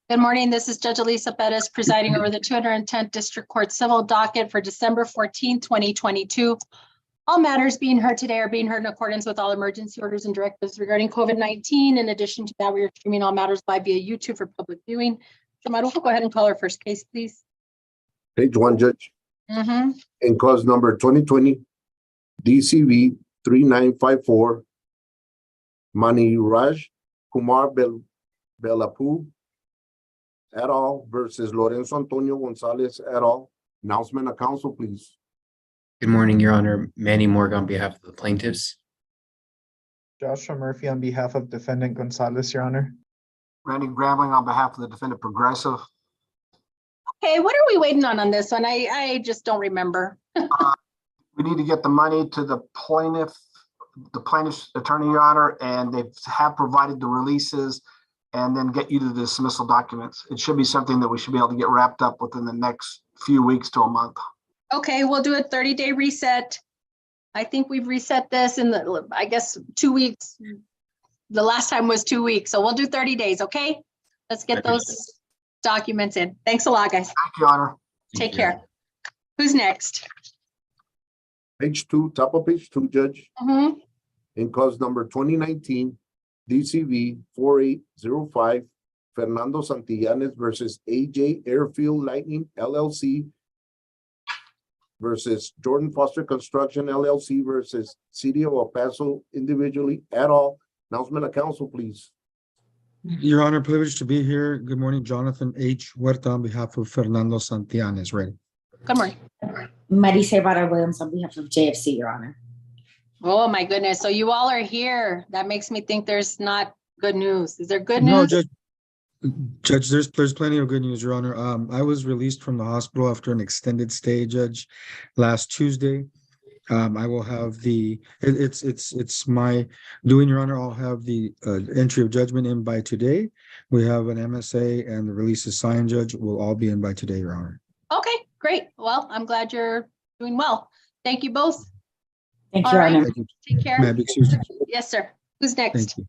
Good morning. This is Judge Alyssa Perez presiding over the 210th District Court Civil Docket for December 14, 2022. All matters being heard today are being heard in accordance with all emergency orders and directives regarding COVID-19. In addition to that, we are streaming all matters live via YouTube for public viewing. Marujo, go ahead and call our first case, please. Page 1, Judge. In cause number 2020 DCV 3954, Maniraj Kumar Belapu et al. Versus Lorenzo Antonio Gonzalez et al. Announcement of counsel, please. Good morning, Your Honor. Manny Morgan on behalf of the plaintiffs. Joshua Murphy on behalf of defendant Gonzalez, Your Honor. Randy Grambling on behalf of the defendant Progressive. Okay, what are we waiting on this one? I just don't remember. We need to get the money to the plaintiff's attorney, Your Honor, and they have provided the releases and then get you the dismissal documents. It should be something that we should be able to get wrapped up within the next few weeks to a month. Okay, we'll do a 30-day reset. I think we've reset this in the, I guess, 2 weeks. The last time was 2 weeks, so we'll do 30 days, okay? Let's get those documents in. Thanks a lot, guys. Thank you, Your Honor. Take care. Who's next? Page 2, top of page 2, Judge. In cause number 2019 DCV 4805, Fernando Santillanes versus AJ Airfield Lightning LLC versus Jordan Foster Construction LLC versus City of El Paso individually et al. Announcement of counsel, please. Your Honor, privileged to be here. Good morning, Jonathan H. Huerta on behalf of Fernando Santillanes. Ready. Good morning. Marisa Ibarra Williams on behalf of JFC, Your Honor. Oh my goodness. So you all are here. That makes me think there's not good news. Is there good news? No, Judge, there's plenty of good news, Your Honor. I was released from the hospital after an extended stay, Judge, last Tuesday. I will have it's my doing, Your Honor. I'll have the entry of judgment in by today. We have an MSA and the release is signed, Judge. Will all be in by today, Your Honor. Okay, great. Well, I'm glad you're doing well. Thank you both. Thank you, Your Honor. Thank you. Take care. May I be excused? Yes, sir. Who's next? Thank you.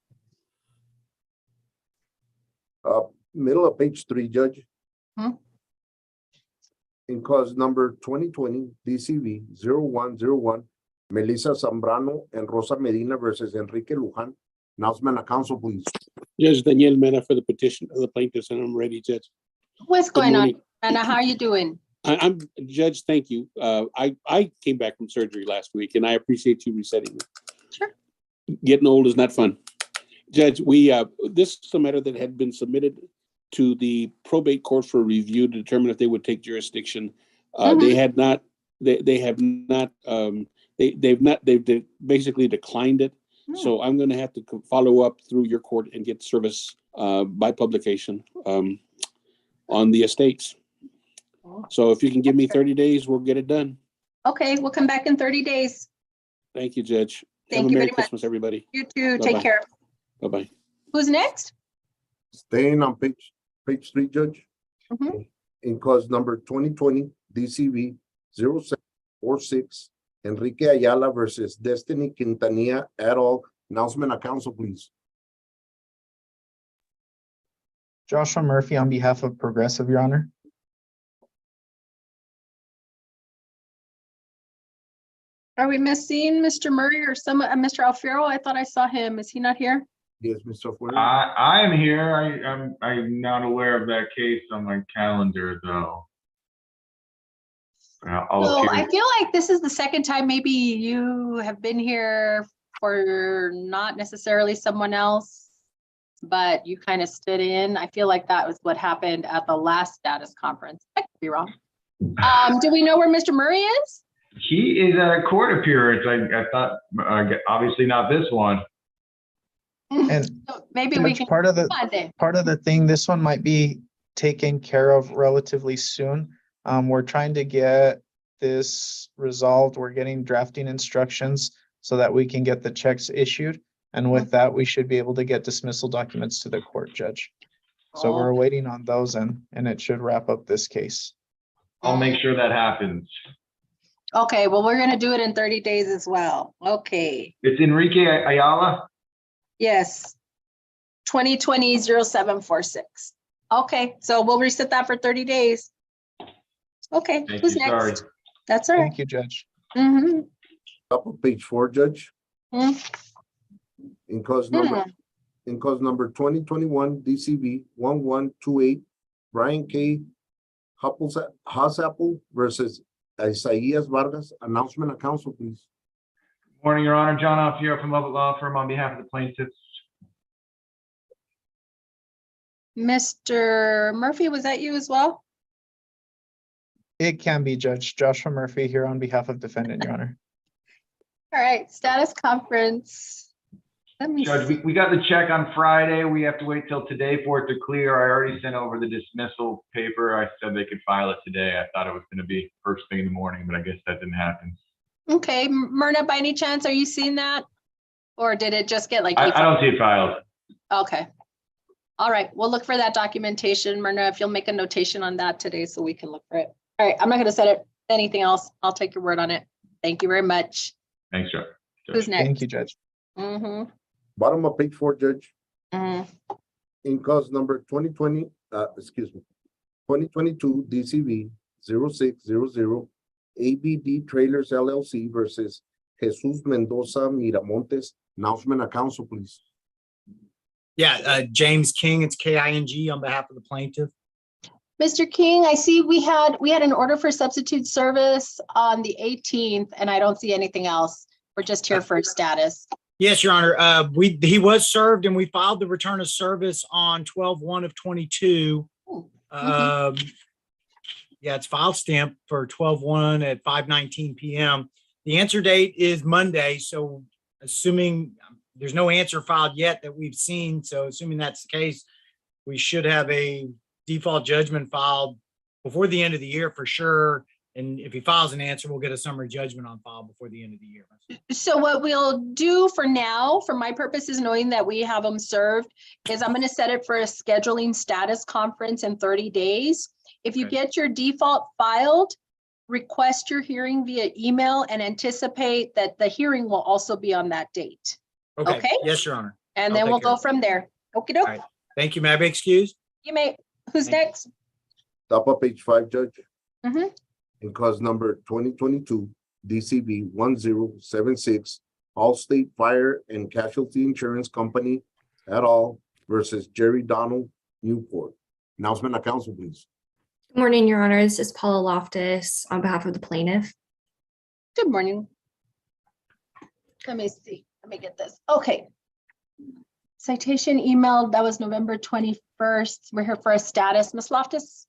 Middle of page 3, Judge. Hmm? In cause number 2020 DCV 0101, Melissa Zambrano and Rosa Medina versus Enrique Luján. Announcement of counsel, please. Judge Daniel Mena for the petition of the plaintiffs, and I'm ready, Judge. What's going on, morning. Anna? How are you doing? I'm Judge. Thank you. I came back from surgery last week, and I appreciate you resetting me. Sure. Getting old is not fun, Judge. This is a matter that had been submitted to the probate court for review to determine if they would take jurisdiction. They've basically declined it. So I'm going to have to follow up through your court and get service by publication on the estates. So if you can give me 30 days, we'll get it done. Okay, we'll come back in 30 days. Thank you, Judge. Thank you Merry very Christmas, much. everybody. You too. Bye-bye. Take care. Bye-bye. Who's next? Staying on page 3, Judge. In cause number 2020 DCV 0746, Enrique Ayala versus Destiny Quintanilla et al. Announcement of counsel, please. Joshua Murphy on behalf of Progressive, Your Honor. Are we missing Mr. Murray or Mr. Alfiero? I thought I saw him. Is he not here? Yes, Mr. Fuentes. I'm here. I'm not aware of that case on my calendar, though. So I feel like this is the second time maybe you have been here for not necessarily someone else, but you kind of stood in. I feel like that was what happened at the last status conference. I could be wrong. Do we know where Mr. Murray is? He is at a court appearance. I thought, obviously not this one. And So maybe we can part of the thing, this one might be taken care of relatively soon. We're trying to get this resolved. We're getting drafting instructions so that we can get the checks issued. And with that, we should be able to get dismissal documents to the court, Judge. So we're waiting on those and it should wrap up this case. I'll make sure that happens. Okay, well, we're gonna do it in 30 days as well. Okay, It's Enrique Ayala. yes. 2020-0746. Okay, so we'll reset that for 30 days. Okay, Thank who's you, sorry. next? That's all right. Thank you, Judge. Mhm. Top of page 4, Judge. Mm. In cause number 2021 DCV 1128, Brian K. Hassapple versus Isaias Vargas. Announcement of council, please. Morning, Your Honor. John Alfiero from Lovett Law Firm on behalf of the plaintiffs. Mr. Murphy, was that you as well? It can be Judge Joshua Murphy here on behalf of defendant, Your Honor. All right, status conference. Let me Judge, see. we got the check on Friday. We have to wait till today for it to clear. I already sent over the dismissal paper. I said they could file it today. I thought it was going to be first thing in the morning, but I guess that didn't happen. Okay, Myrna, by any chance, are you seeing that? Or did it just get like? I don't see it filed. Okay. All right, we'll look for that documentation. Myrna, if you'll make a notation on that today so we can look for it. All right, I'm not gonna set it, anything else. I'll take your word on it. Thank you very much. Thanks, Judge. Who's next? Thank you, Judge. Mm-hmm. Bottom of page 4, Judge. Mm-hmm. In cause number 2022 DCV 0600 ABD Trailers LLC versus Jesus Mendoza Miramontes. Announcement of council, please. Yeah, James King, it's King on behalf of the plaintiff. Mr. King, I see we had an order for substitute service on the 18th, and I don't see anything else. We're just here for status. Yes, Your Honor. He was served and we filed the return of service on 12/1/22. Yeah, it's file stamped for 12/1 at 5:19 p.m. The answer date is Monday, so assuming there's no answer filed yet that we've seen, so assuming that's the case, we should have a default judgment filed before the end of the year for sure. And if he files an answer, we'll get a summary judgment on file before the end of the year. So what we'll do for now, for my purposes, knowing that we have them served, is I'm going to set it for a scheduling status conference in 30 days. If you Okay. get your default filed, request your hearing via email and anticipate that the hearing will also be on that date. Okay. Yes, Your Honor. And I'll then take we'll care go of it. from there. Okey All doke. right. Thank you. May I be excused? You may, who's Thank you. next? Top of page 5, Judge. Mhm. In cause number 2022 DCV 1076 Allstate Fire and Casualty Insurance Company et al. Versus Jerry Donald Newport. Announcement of council, please. Good morning, Your Honor. This is Paula Loftus on behalf of the plaintiff. Good morning. Let me see. Let me get this. Okay. Citation emailed, that was November 21st. We're here for a status. Ms. Loftus?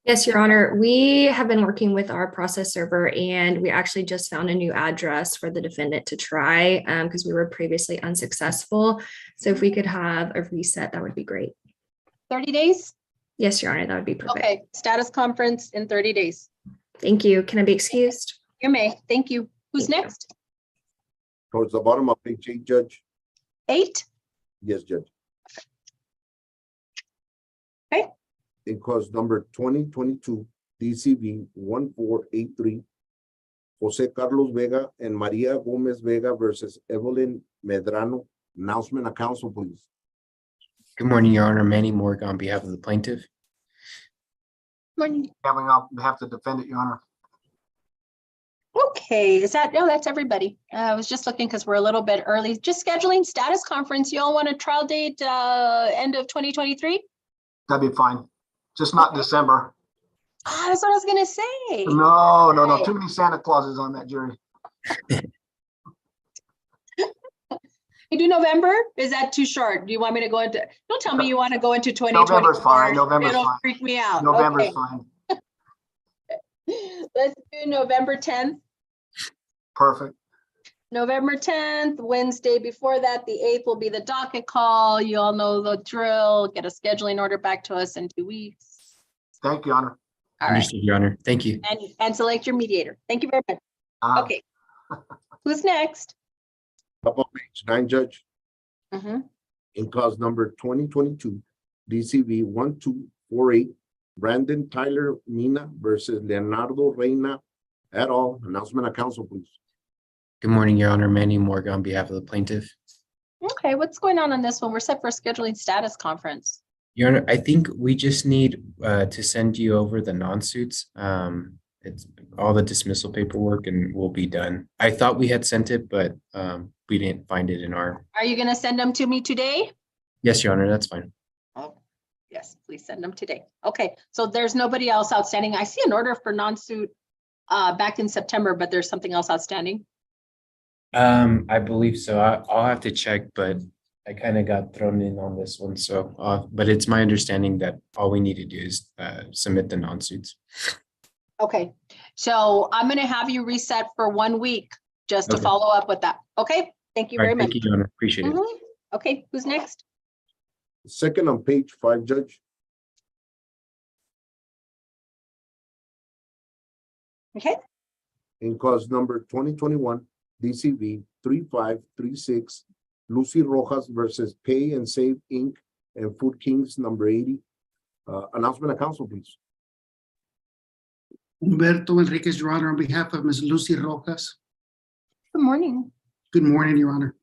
Yes, Your Honor. We have been working with our process server and we actually just found a new address for the defendant to try because we were previously unsuccessful. So if we could have a reset, that would be great. 30 days? Yes, Your Honor, that would be perfect. Okay, status conference in 30 days. Thank you. Can I be excused? You may. Thank you. Who's Thank you. next? Towards the bottom of page 8, Judge. 8? Yes, Judge. Okay. In cause number 2022 DCV 1483 Jose Carlos Vega and Maria Gomez Vega versus Evelyn Medrano. Announcement of council, please. Good morning, Your Honor. Manny Morgan on behalf of the plaintiff. Morning. Having on behalf of the defendant, Your Honor. Okay, is that, no, that's everybody. I was just looking because we're a little bit early. Just scheduling status conference. You all want a trial date end of 2023? That'd be fine. Just not December. Ah, that's what I was gonna say. No, too many Santa Clauses on that jury. You do November? Is that too short? Do you want me to go into, don't tell me you want to go into 2024. November's fine, November's It'll fine. freak me out. November's Okay. fine. Let's do November 10th. Perfect. November 10th, Wednesday before that, the 8th will be the docket call. You all know the drill. Get a scheduling order back to us in 2 weeks. Thank you, Your Honor. All right, Understood, Your Honor. Thank you. and select your mediator. Thank you very much. Okay. Who's next? Top of page 9, Judge. Mhm. In cause number 2022 DCV 1248 Brandon Tyler Mina versus Leonardo Reina et al. Announcement of council, please. Good morning, Your Honor. Manny Morgan on behalf of the plaintiff. Okay, what's going on this one? We're set for a scheduling status conference. Your Honor, I think we just need to send you over the non-suits. It's all the dismissal paperwork and we'll be done. I thought we had sent it, but we didn't find it in our. Are you gonna send them to me today? Yes, Your Honor, that's fine. Oh, yes, please send them today. Okay, so there's nobody else outstanding. I see an order for non-suit back in September, but there's something else outstanding. I believe so. I'll have to check, but I kind of got thrown in on this one. So, but it's my understanding that all we need to do is submit the non-suits. Okay, so I'm gonna have you reset for 1 week just to Okay. follow up with that. Okay, thank you All very right, much. thank you, Your Honor. Appreciate it. Mhm. Okay, who's next? Second on page 5, Judge. Okay, In cause number 2021 DCV 3536, Lucy Rojas versus Pay and Save Inc. and Food Kings number 80. Announcement of council, please. Humberto Enriquez, Your Honor, on behalf of Ms. Lucy Rojas. good morning. Good morning, Your Honor.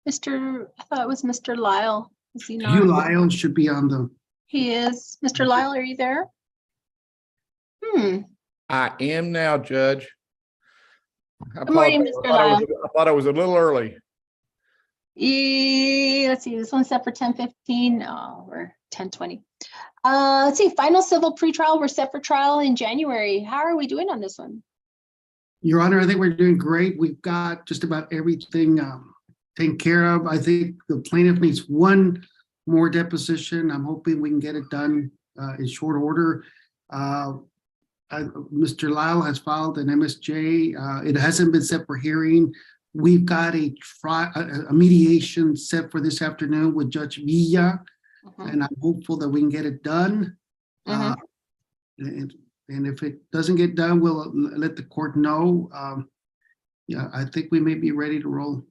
I thought it was Mr. Lyle. Is he Hugh not? Lyle should be on the, He is. Mr. Lyle, are you there? I am now, Judge. Good morning, Mr. Lyle. I thought I was a little early. Let's see, this one's set for 10:15. No, we're 10:20. Let's see, final civil pretrial. We're set for trial in January. How are we doing on this one? Your Honor, I think we're doing great. We've got just about everything taken care of. I think the plaintiff needs one more deposition. I'm hoping we can get it done in short order. Mr. Lyle has filed an MSJ. It hasn't been set for hearing. We've got a mediation set for this afternoon with Judge Villa, and I'm hopeful that we can get it done. And if it doesn't get done, we'll let the court know. Yeah, I think we may be ready to roll.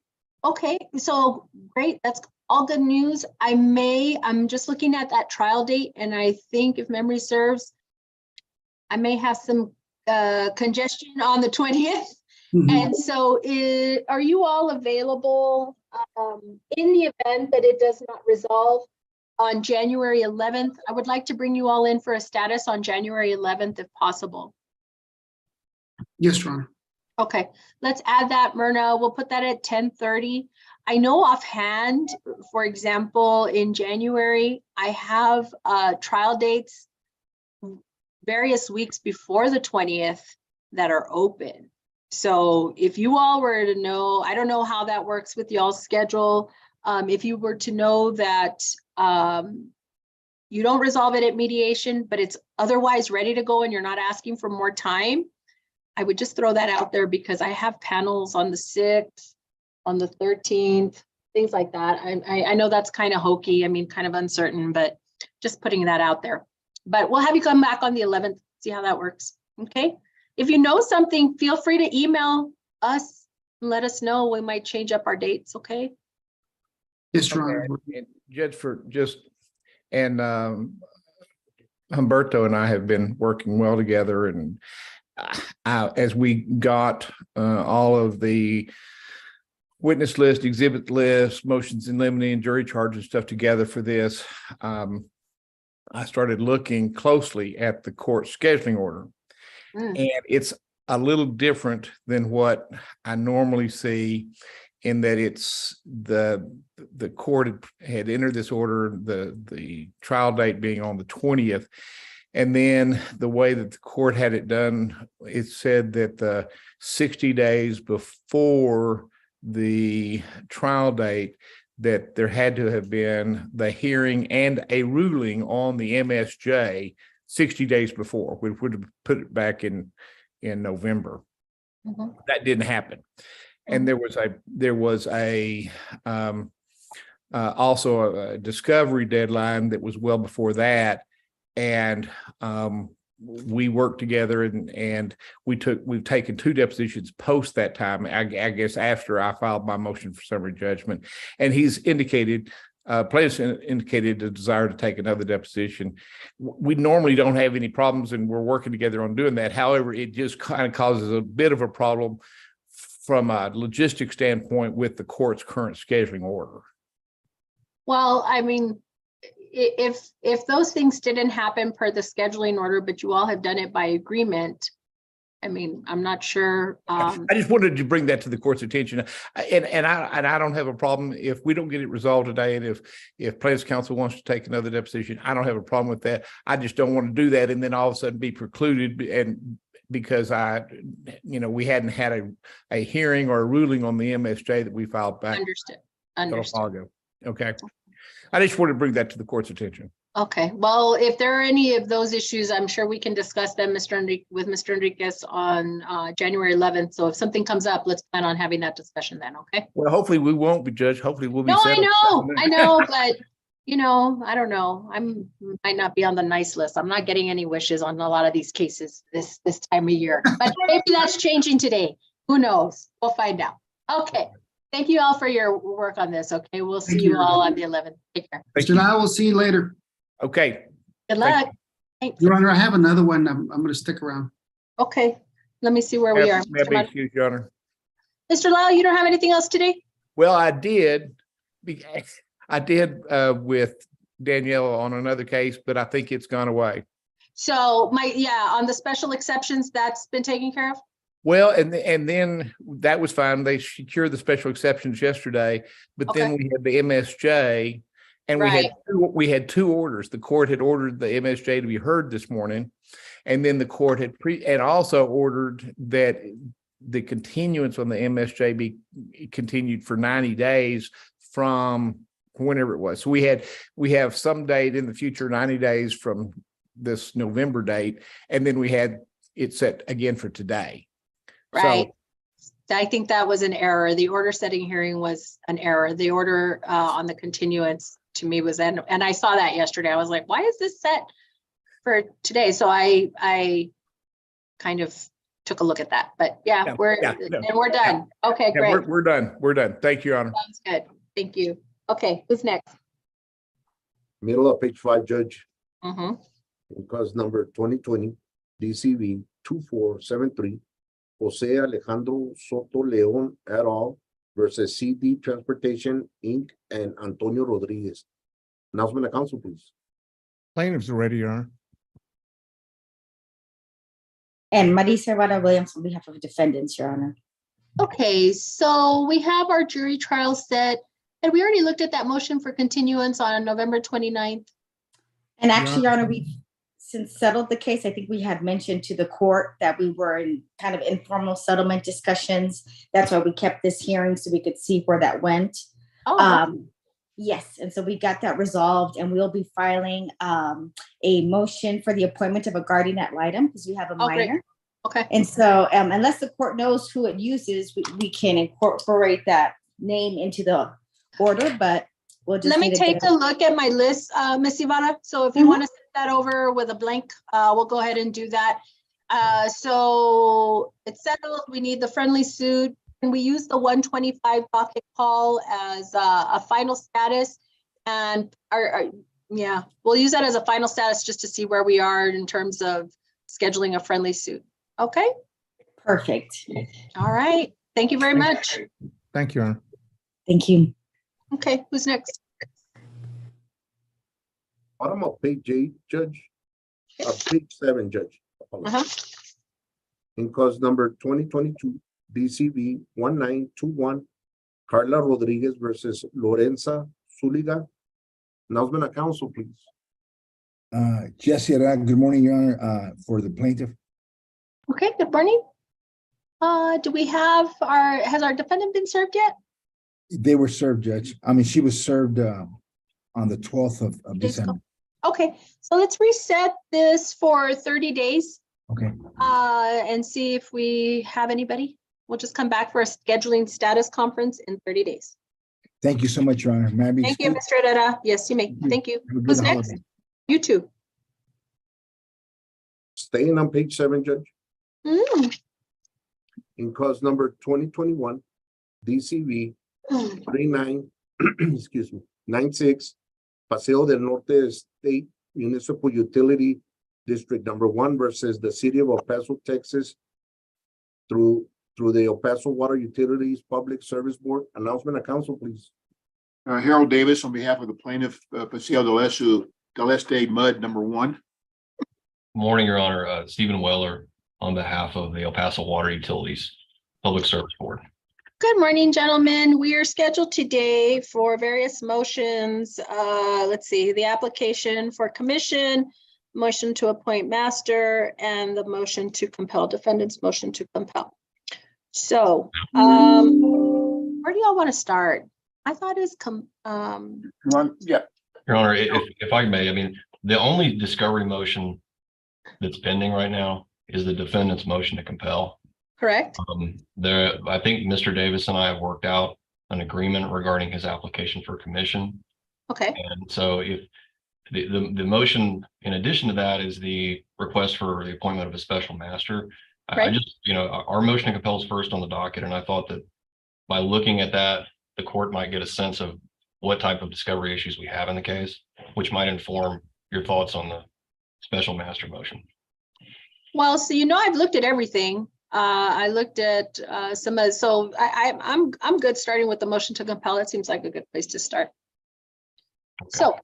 Okay, so great. That's all good news. I'm just looking at that trial date, and I think if memory serves, I may have some congestion on the 20th. And so are you all available in the event that it does not resolve on January 11th? I would like to bring you all in for a status on January 11th if possible. Yes, Your Honor. Okay, let's add that, Myrna. We'll put that at 10:30. I know offhand, for example, in January, I have trial dates various weeks before the 20th that are open. So if you all were to know, I don't know how that works with y'all's schedule. If you were to know that you don't resolve it at mediation, but it's otherwise ready to go and you're not asking for more time, I would just throw that out there because I have panels on the 6th, on the 13th, things like that. I know that's kind of hokey, I mean, kind of uncertain, but just putting that out there. But we'll have you come back on the 11th, see how that works, okay? If you know something, feel free to email us and let us know. We might change up our dates, okay? Yes, Your Honor. And Judge, and Humberto and I have been working well together, and as we got all of the witness list, exhibit list, motions in limine, and jury charges stuff together for this, I started looking closely at the court scheduling order. And it's a little different than what I normally see, in that it's the court had entered this order, the trial date being on the 20th. And then the way that the court had it done, it said that the 60 days before the trial date, that there had to have been the hearing and a ruling on the MSJ 60 days before, which would have put it back in November. That didn't happen. And there was also a discovery deadline that was well before that. And we worked together, and we've taken 2 depositions post that time, I guess after I filed my motion for summary judgment. And he's indicated, plaintiff's indicated a desire to take another deposition. We normally don't have any problems, and we're working together on doing that. However, it just kind of causes a bit of a problem from a logistic standpoint with the court's current scheduling order. Well, I mean, if those things didn't happen per the scheduling order, but you all have done it by agreement, I mean, I'm not sure. I just wanted to bring that to the court's attention. And I don't have a problem if we don't get it resolved today. And if Plaintiff's counsel wants to take another deposition, I don't have a problem with that. I just don't want to do that and then all of a sudden be precluded and because we hadn't had a hearing or a ruling on the MSJ that we filed back Understood. a while Understood. ago. Okay. I just wanted to bring that to the court's attention. Okay, well, if there are any of those issues, I'm sure we can discuss them, with Mr. Enriquez on January 11th. So if something comes up, let's plan on having that discussion then, okay? Well, hopefully we won't be judged. Hopefully we'll be. No, settled. I know, but I don't know. Might not be on the nice list. I'm not getting any wishes on a lot of these cases this time of year, but maybe that's changing today. Who knows? We'll find out. Okay. Thank you all for your work on this. Okay, we'll see you all on the 11th. Take care. Mr. I will see you later. Okay. Good luck. Thanks. Your Honor, I have another one. I'm going to stick around. Okay, let me see where we are. May I be excused, Your Honor? Mr. Lau, you don't have anything else today? Well, I did with Danielle on another case, but I think it's gone away. So on the special exceptions, that's been taken care of? Well, and then that was fine. They secured the special exceptions yesterday, but then we had the MSJ and we had two orders. The court had ordered the MSJ to be heard this morning. And then the court had also ordered that the continuance on the MSJ be continued for 90 days from whenever it was. So we have some date in the future, 90 days from this November date. And then we had it set again for today. Right. So, I think that was an error. The order setting hearing was an error. The order on the continuance to me was, and I saw that yesterday. I was like, why is this set for today? So I kind of took a look at that, but we're done. Okay, great. We're done. We're done. Thank you, Your Honor. Sounds good. Thank you. Okay, who's next? Middle of page 5, Judge. Mm-hmm. Because number 2020 DCV 2473, Jose Alejandro Soto Leon et al. Versus CD Transportation Inc. and Antonio Rodriguez. Announcement of council, please. Plaintiffs are ready, Your Honor. And Marisa Rada Williams on behalf of defendants, Your Honor. Okay, so we have our jury trial set, and we already looked at that motion for continuance on November 29th. And actually, Your Honor, we've since settled the case. I think we had mentioned to the court that we were in kind of informal settlement discussions. That's why we kept this hearing so we could see where that went. Yes, and so we got that resolved, and we'll be filing a motion for the appointment of a guardian ad litem because we have a minor. Great. Okay. And so unless the court knows who it uses, we can incorporate that name into the order, but we'll just— Let me take a look at my list, Ms. Ivana. So if you want to send that over with a blank, we'll go ahead and do that. So it's settled. We need the friendly suit. Can we use the 125 docket call as a final status? And we'll use that as a final status just to see where we are in terms of scheduling a friendly suit. Okay. Perfect. All right. Thank you very much. Thank you, Your Honor. Thank you. Okay, who's next? Bottom of page 8, Judge. Page 7, Judge. In cause number 2022 DCV 1921, Carla Rodriguez versus Lorenza Zuliga. Announcement of council, please. Jesse Arag, good morning, Your Honor, for the plaintiff. Okay, good morning. Do we have has our defendant been served yet? They were served, Judge. I mean, she was served on the 12th of December. Okay, so let's reset this for 30 days. Okay. And see if we have anybody. We'll just come back for a scheduling status conference in 30 days. Thank you so much, Your Honor. May I be Thank you, Mr. Herrera. Yes, you may. Thank you. Who's next? You too. Staying on page 7, Judge. In cause number 2021 DCV 96 Paseo del Norte State Municipal Utility District number 1 versus the City of El Paso, Texas through the El Paso Water Utilities Public Service Board. Announcement of council, please. Harold Davis on behalf of the plaintiff, Paseo del Este Mud #1. Morning, Your Honor. Stephen Weller on behalf of the El Paso Water Utilities Public Service Board. Good morning, gentlemen. We are scheduled today for various motions. Let's see, the application for commission, motion to appoint master, and the motion to compel, defendant's motion to compel. So, where do y'all want to start? I thought it's Yeah. Your Honor, if I may, I mean, the only discovery motion that's pending right now is the defendant's motion to compel. correct. I think Mr. Davis and I have worked out an agreement regarding his application for commission. Okay, And so if the motion, in addition to that, is the request for the appointment of a special master. I Right. just, our motion to compel is first on the docket, and I thought that by looking at that, the court might get a sense of what type of discovery issues we have in the case, which might inform your thoughts on the special master motion. well, so I've looked at everything. I looked at some of, so I'm good starting with the motion to compel. It seems like a good place to start. Okay. So,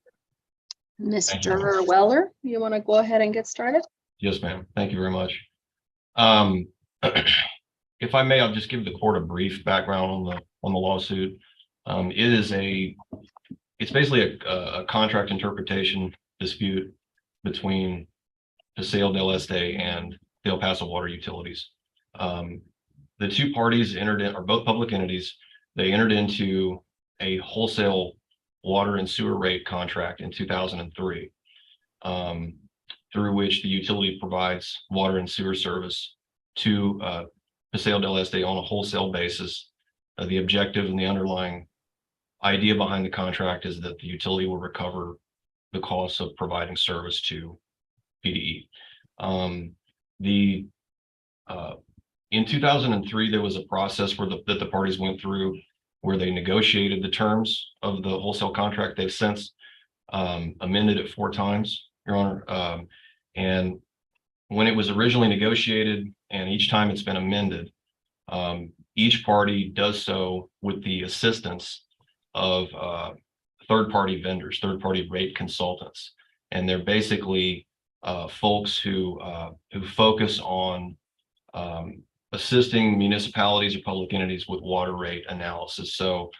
Thank you. Mr. Weller, you want to go ahead and get started? Yes, ma'am. Thank you very much. If I may, I'll just give the court a brief background on the lawsuit. It's basically a contract interpretation dispute between Paseo del Este and the El Paso Water Utilities. The two parties are both public entities. They entered into a wholesale water and sewer rate contract in 2003, through which the utility provides water and sewer service to Paseo del Este on a wholesale basis. The objective and the underlying idea behind the contract is that the utility will recover the costs of providing service to PDE. In 2003, there was a process that the parties went through where they negotiated the terms of the wholesale contract. They've since amended it 4 times, Your Honor. And when it was originally negotiated, and each time it's been amended, each party does so with the assistance of third-party vendors, third-party rate consultants. And they're basically folks who focus on assisting municipalities or public entities with water rate analysis. So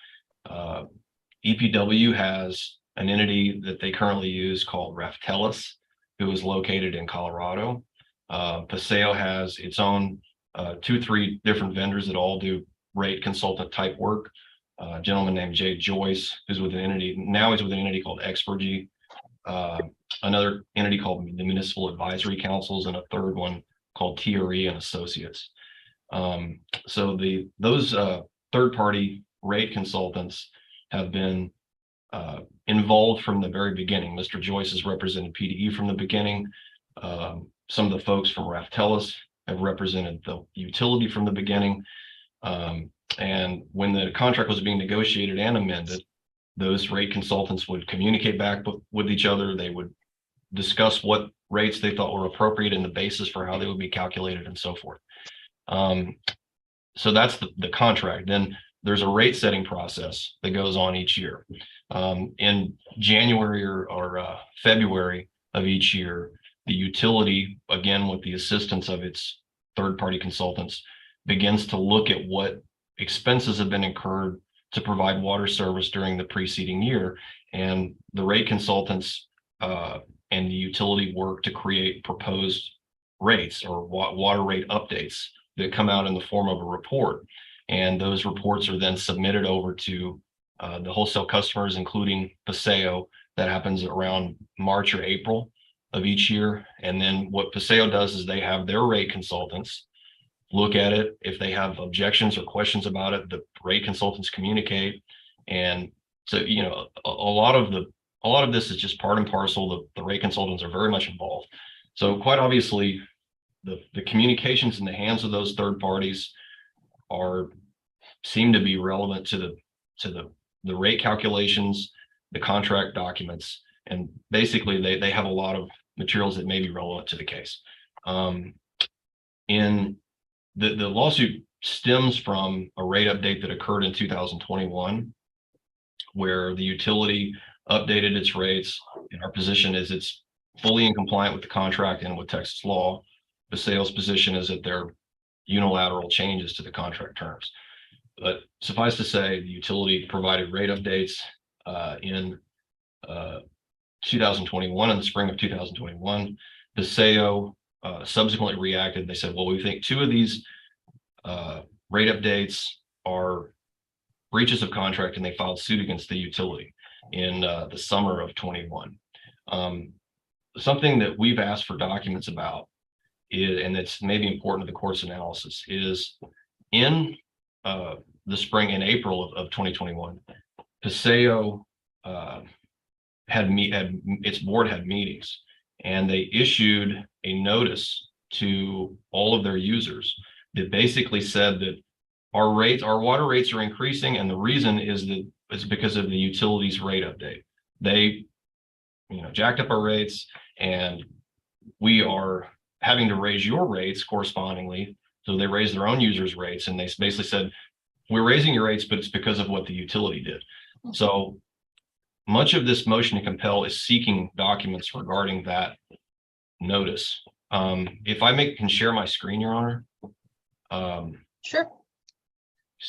EPW has an entity that they currently use called Raftellus, who is located in Colorado. Paseo has its own 2-3 different vendors that all do rate consultant type work. A gentleman named Jay Joyce, who's with an entity, now he's with an entity called Expergy, another entity called the Municipal Advisory Councils, and a third one called TRE and Associates. So those third-party rate consultants have been involved from the very beginning. Mr. Joyce has represented PDE from the beginning. Some of the folks from Raftellus have represented the utility from the beginning. And when the contract was being negotiated and amended, those rate consultants would communicate back with each other. They would discuss what rates they thought were appropriate and the basis for how they would be calculated and so forth. So that's the contract. Then there's a rate setting process that goes on each year. In January or February of each year, the utility, again with the assistance of its third-party consultants, begins to look at what expenses have been incurred to provide water service during the preceding year. And the rate consultants and the utility work to create proposed rates or water rate updates that come out in the form of a report. And those reports are then submitted over to the wholesale customers, including Paseo. That happens around March or April of each year. And then what Paseo does is they have their rate consultants look at it. If they have objections or questions about it, the rate consultants communicate. And so, a lot of this is just part and parcel. The rate consultants are very much involved. So quite obviously, the communications in the hands of those third parties seem to be relevant to the rate calculations, the contract documents, and basically they have a lot of materials that may be relevant to the case. In the lawsuit stems from a rate update that occurred in 2021, where the utility updated its rates, and our position is it's fully in compliant with the contract and with Texas law. The sales position is that they're unilateral changes to the contract terms. But suffice to say, the utility provided rate updates in 2021, in the spring of 2021. Paseo subsequently reacted. They said, well, we think 2 of these rate updates are breaches of contract, and they filed suit against the utility in the summer of 21. Something that we've asked for documents about is, and it's maybe important to the court's analysis, is in the spring, in April of 2021, Paseo its board had meetings, and they issued a notice to all of their users that basically said that our water rates are increasing, and the reason is that it's because of the utilities rate update. They, jacked up our rates, and we are having to raise your rates correspondingly. So they raised their own users' rates, and they basically said, we're raising your rates, but it's because of what the utility did. So much of this motion to compel is seeking documents regarding that notice. If I can share my screen, Your Honor. Sure.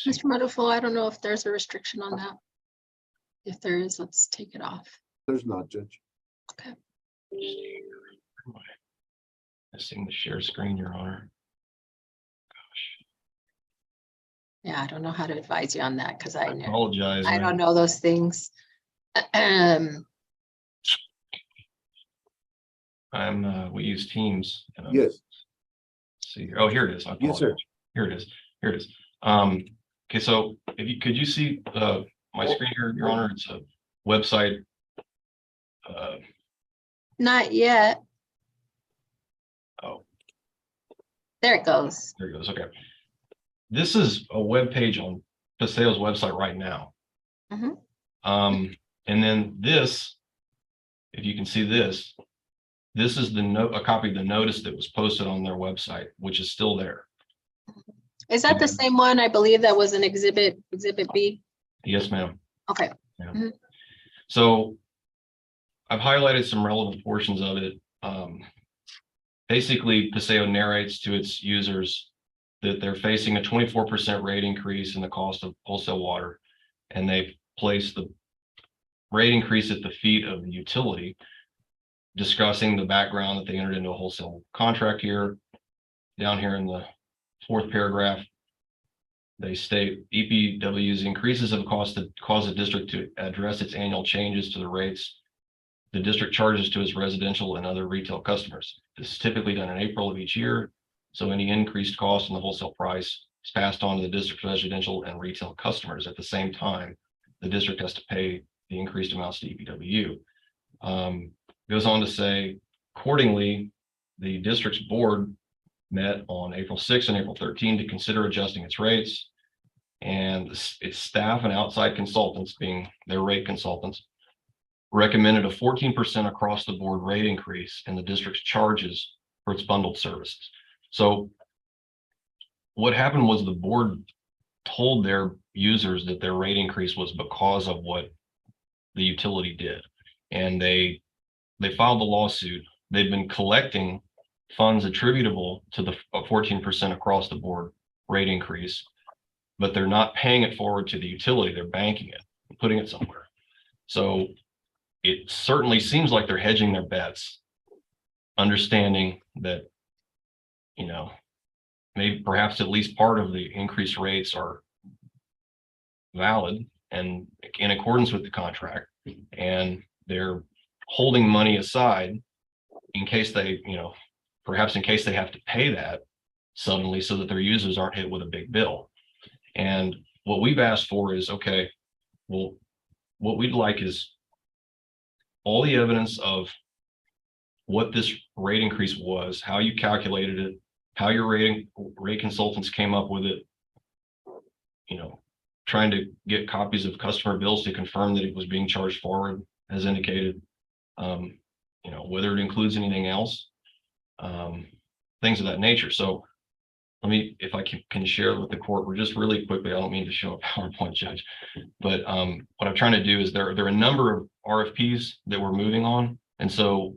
Mr. Mutterful, I don't know if there's a restriction on that. If there is, let's take it off. There's not, Judge. Okay. Missing the share screen, Your Honor. Yeah, I don't know how to advise you on that because I apologize. I don't know those things. We use Teams. Yes. See, oh, here it is. Yes, sir. Here it is. Here it is. Okay, so could you see my screen here, Your Honor? It's a website. Not yet. Oh, there it goes. there it goes. Okay. This is a web page on Paseo's website right now. Mm-hmm. And then this, if you can see this is a copy of the notice that was posted on their website, which is still there. Is that the same one? I believe that was an exhibit B. Yes, ma'am. Okay. Yeah. Mm-hmm. So I've highlighted some relevant portions of it. Basically, Paseo narrates to its users that they're facing a 24% rate increase in the cost of wholesale water, and they've placed the rate increase at the feet of the utility, discussing the background that they entered into a wholesale contract here. Down here in the 4th paragraph, they state EPW's increases of cost that cause the district to address its annual changes to the rates the district charges to its residential and other retail customers. This is typically done in April of each year, so any increased cost in the wholesale price is passed on to the district's residential and retail customers. At the same time, the district has to pay the increased amounts to EPW. Goes on to say, accordingly, the district's board met on April 6 and April 13 to consider adjusting its rates, and its staff and outside consultants, being their rate consultants, recommended a 14% across the board rate increase in the district's charges for its bundled services. So what happened was the board told their users that their rate increase was because of what the utility did, and they filed the lawsuit. They've been collecting funds attributable to the 14% across the board rate increase, but they're not paying it forward to the utility. They're banking it, putting it somewhere. So it certainly seems like they're hedging their bets, understanding that, maybe perhaps at least part of the increased rates are valid and in accordance with the contract, and they're holding money aside in case they, perhaps in case they have to pay that suddenly, so that their users aren't hit with a big bill. And what we've asked for is, okay, well, what we'd like is all the evidence of what this rate increase was, how you calculated it, how your rate consultants came up with it, trying to get copies of customer bills to confirm that it was being charged forward as indicated, whether it includes anything else, things of that nature. So let me, if I can share with the court, we're just really quickly, I don't mean to show a PowerPoint, Judge, but what I'm trying to do is there are a number of RFPs that we're moving on. And so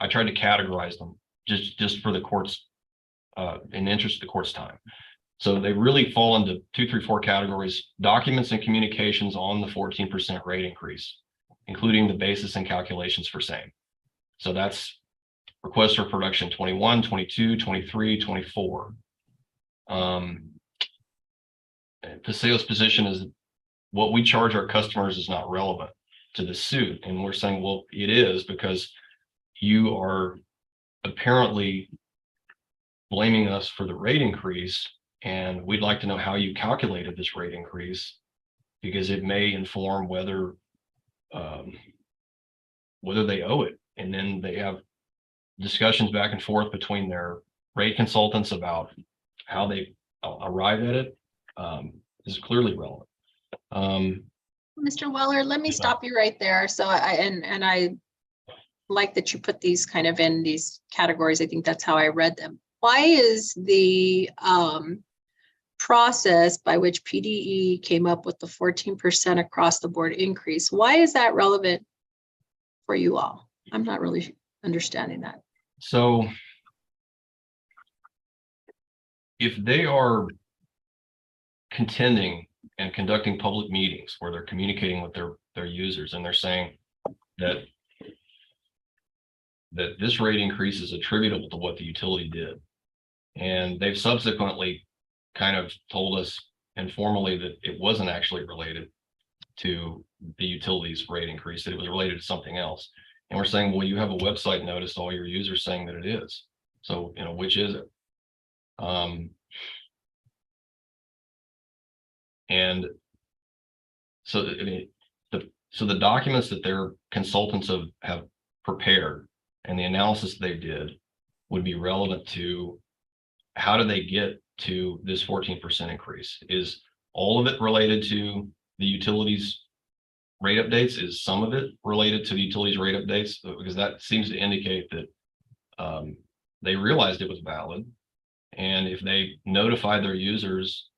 I tried to categorize them just for the court's, in the interest of the court's time. So they really fall into 2, 3, 4 categories: documents and communications on the 14% rate increase, including the basis and calculations for same. So that's request for production 21, 22, 23, 24. Paseo's position is what we charge our customers is not relevant to the suit. And we're saying, well, it is, because you are apparently blaming us for the rate increase. And we'd like to know how you calculated this rate increase, because it may inform whether they owe it. And then they have discussions back and forth between their rate consultants about how they arrive at it. Is clearly relevant. Mr. Weller, let me stop you right there. So I like that you put these kind of in these categories. I think that's how I read them. Why is the process by which PDE came up with the 14% across the board increase, why is that relevant for you all? I'm not really understanding that. So if they are contending and conducting public meetings where they're communicating with their users, and they're saying that this rate increase is attributable to what the utility did, and they've subsequently kind of told us informally that it wasn't actually related to the utility's rate increase, that it was related to something else. And we're saying, well, you have a website notice, all your users saying that it is. So, you know, which is it? And so, I mean, the documents that their consultants have prepared and the analysis they did would be relevant to how do they get to this 14% increase? Is all of it related to the utilities rate updates? Is some of it related to the utilities rate updates? Because that seems to indicate that they realized it was valid. And if they notified their users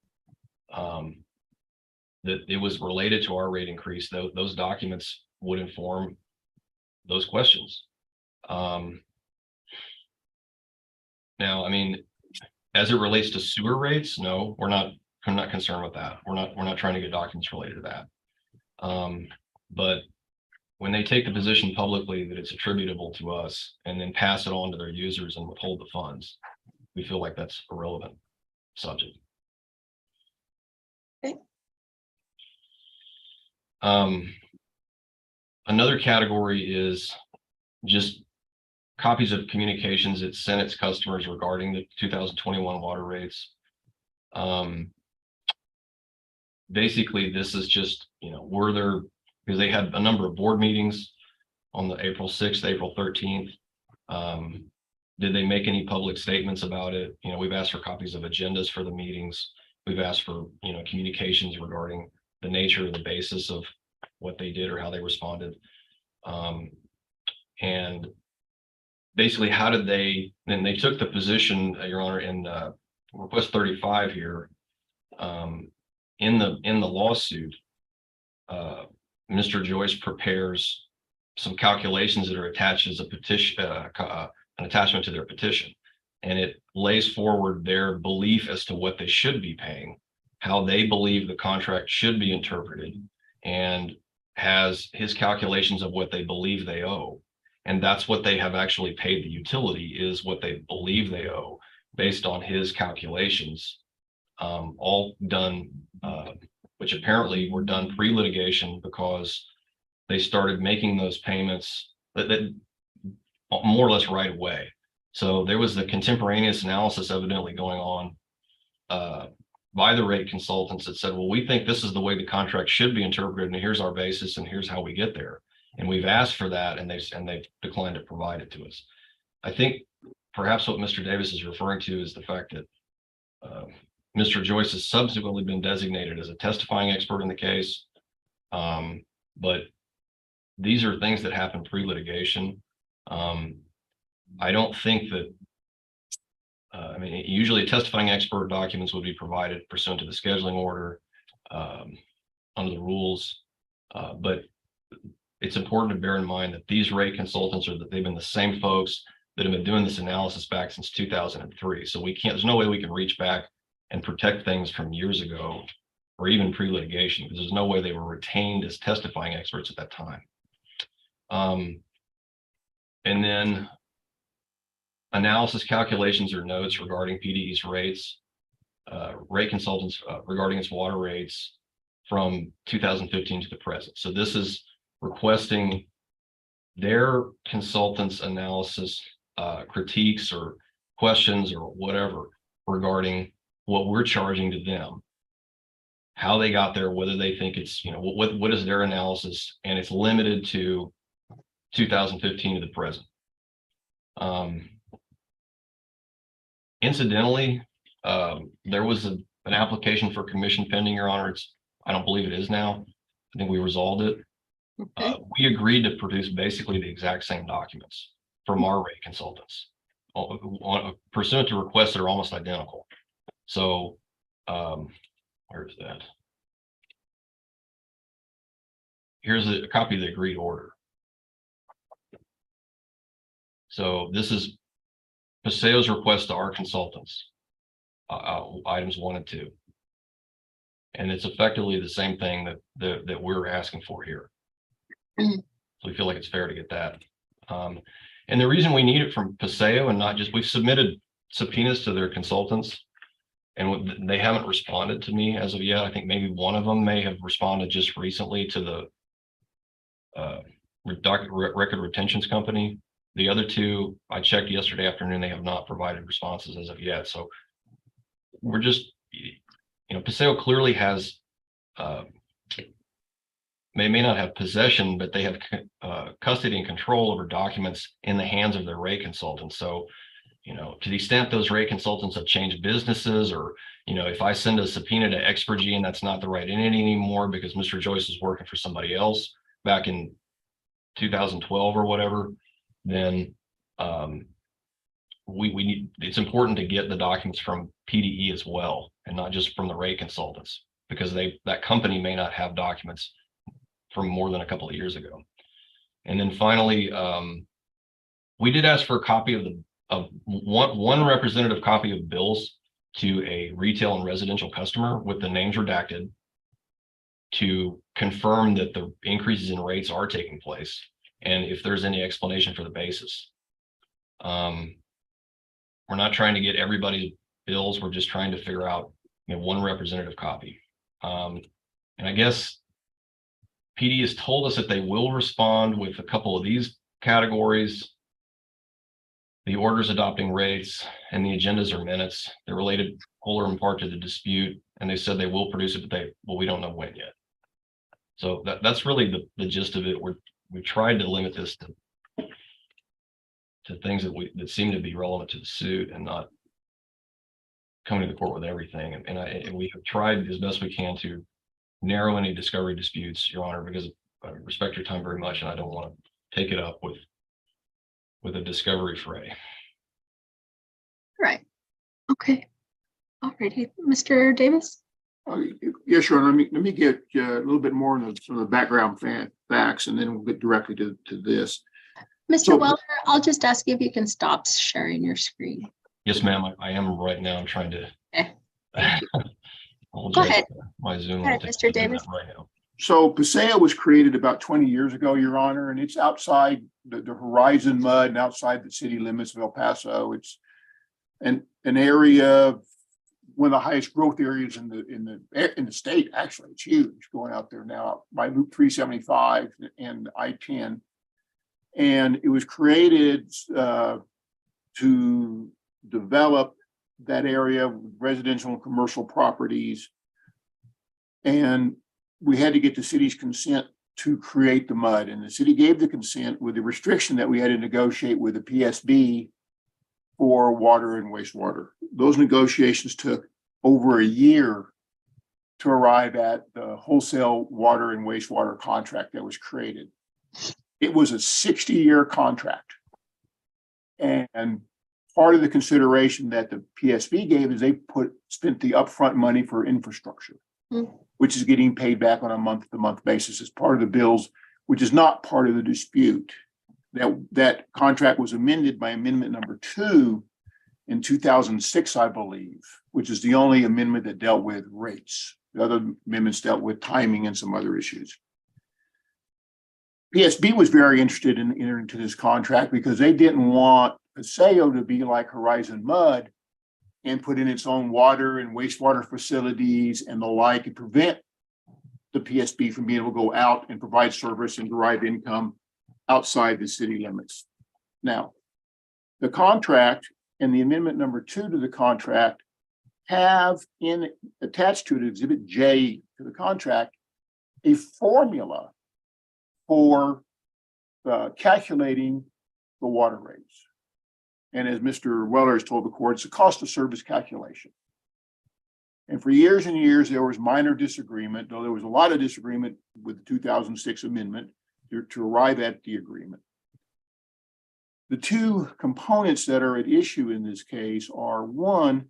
that it was related to our rate increase, those documents would inform those questions. Now, I mean, as it relates to sewer rates, no, I'm not concerned with that. We're not trying to get documents related to that. But when they take the position publicly that it's attributable to us and then pass it on to their users and withhold the funds, we feel like that's a relevant subject. Okay. Another category is just copies of communications it sent its customers regarding the 2021 water rates. Basically, this is just, you know, because they had a number of board meetings on the April 6th, April 13th. Did they make any public statements about it? You know, we've asked for copies of agendas for the meetings. We've asked for, you know, communications regarding the nature of the basis of what they did or how they responded. And basically, how did they, then they took the position, Your Honor, in request 35 here, in the lawsuit, Mr. Joyce prepares some calculations that are attached as a petition, an attachment to their petition. And it lays forward their belief as to what they should be paying, how they believe the contract should be interpreted, and has his calculations of what they believe they owe. And that's what they have actually paid the utility, is what they believe they owe based on his calculations, all done, which apparently were done pre-litigation, because they started making those payments that more or less right away. So there was the contemporaneous analysis evidently going on by the rate consultants that said, well, we think this is the way the contract should be interpreted, and here's our basis, and here's how we get there. And we've asked for that, and they've declined to provide it to us. I think perhaps what Mr. Davis is referring to is the fact that Mr. Joyce has subsequently been designated as a testifying expert in the case. But these are things that happen pre-litigation. I don't think that I mean, usually testifying expert documents would be provided pursuant to the scheduling order under the rules. But it's important to bear in mind that these rate consultants they've been the same folks that have been doing this analysis back since 2003. So there's no way we can reach back and protect things from years ago or even pre-litigation, because there's no way they were retained as testifying experts at that time. And then analysis calculations or notes regarding PDE's rates, rate consultants regarding its water rates from 2015 to the present. So this is requesting their consultants' analysis, critiques or questions or whatever regarding what we're charging to them, how they got there, whether they think it's, what is their analysis, and it's limited to 2015 to the present. Incidentally, there was an application for commission pending, Your Honor. I don't believe it is now. I think we resolved it. Okay. We agreed to produce basically the exact same documents from our rate consultants pursuant to requests that are almost identical. So where is that? Here's a copy of the agreed order. So this is Paseo's request to our consultants, items 1 and 2. And it's effectively the same thing that we're asking for here. So we feel like it's fair to get that. And the reason we need it from Paseo and not just, we've submitted subpoenas to their consultants and they haven't responded to me as of yet. I think maybe one of them may have responded just recently to the record retentions company. The other 2, I checked yesterday afternoon, they have not provided responses as of yet. So we're just, Paseo clearly has, they may not have possession, but they have custody and control over documents in the hands of their rate consultants. So, to the extent those rate consultants have changed businesses, or, if I send a subpoena to Expergy and that's not the right entity anymore because Mr. Joyce is working for somebody else back in 2012 or whatever, then we need, it's important to get the documents from PDE as well, and not just from the rate consultants, because that company may not have documents from more than a couple of years ago. And then finally, we did ask for a copy of one representative copy of bills to a retail and residential customer with the names redacted to confirm that the increases in rates are taking place, and if there's any explanation for the basis. We're not trying to get everybody's bills. We're just trying to figure out one representative copy. And I guess PD has told us that they will respond with a couple of these categories: the orders adopting rates and the agendas or minutes. They're related whole or in part to the dispute, and they said they will produce it, but we don't know when yet. So that's really the gist of it. We tried to limit this to things that seem to be relevant to the suit and not coming to the court with everything. And we have tried as best we can to narrow any discovery disputes, Your Honor, because I respect your time very much, and I don't want to take it up with a discovery fray. Right. Okay. All righty. Mr. Davis? Yes, Your Honor. Let me get a little bit more on some of the background facts, and then we'll get directly to this. Mr. Weller, I'll just ask you if you can stop sharing your screen. Yes, ma'am. I am right now. I'm trying to. Okay. Go ahead. My Zoom. Go ahead, Mr. Davis. Right now. So Paseo was created about 20 years ago, Your Honor, and it's outside the Horizon mud and outside the city limits of El Paso. It's an area, one of the highest growth areas in the state. Actually, it's huge going out there now by Loop 375 and I-10. And it was created to develop that area with residential and commercial properties. And we had to get the city's consent to create the mud. And the city gave the consent with the restriction that we had to negotiate with the PSB for water and wastewater. Those negotiations took over a year to arrive at the wholesale water and wastewater contract that was created. It was a 60-year contract. And part of the consideration that the PSB gave is they spent the upfront money for infrastructure, which is getting paid back on a month-to-month basis as part of the bills, which is not part of the dispute. That contract was amended by amendment number 2 in 2006, I believe, which is the only amendment that dealt with rates. The other amendments dealt with timing and some other issues. PSB was very interested in entering into this contract because they didn't want Paseo to be like Horizon Mud and put in its own water and wastewater facilities and the like, and prevent the PSB from being able to go out and provide service and derive income outside the city limits. Now, the contract and the amendment number 2 to the contract have attached to it, Exhibit J to the contract, a formula for calculating the water rates. And as Mr. Weller has told the court, it's a cost of service calculation. And for years and years, there was minor disagreement, though there was a lot of disagreement with the 2006 amendment to arrive at the agreement. The 2 components that are at issue in this case are, one,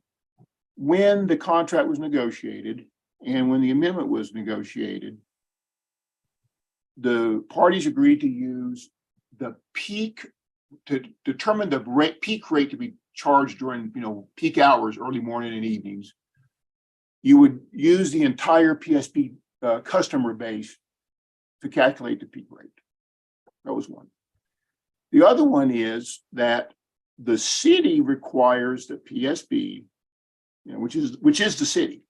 when the contract was negotiated and when the amendment was negotiated, the parties agreed to use the peak to determine the peak rate to be charged during, peak hours, early morning and evenings. You would use the entire PSP customer base to calculate the peak rate. That was one. The other one is that the city requires the PSB, which is the city,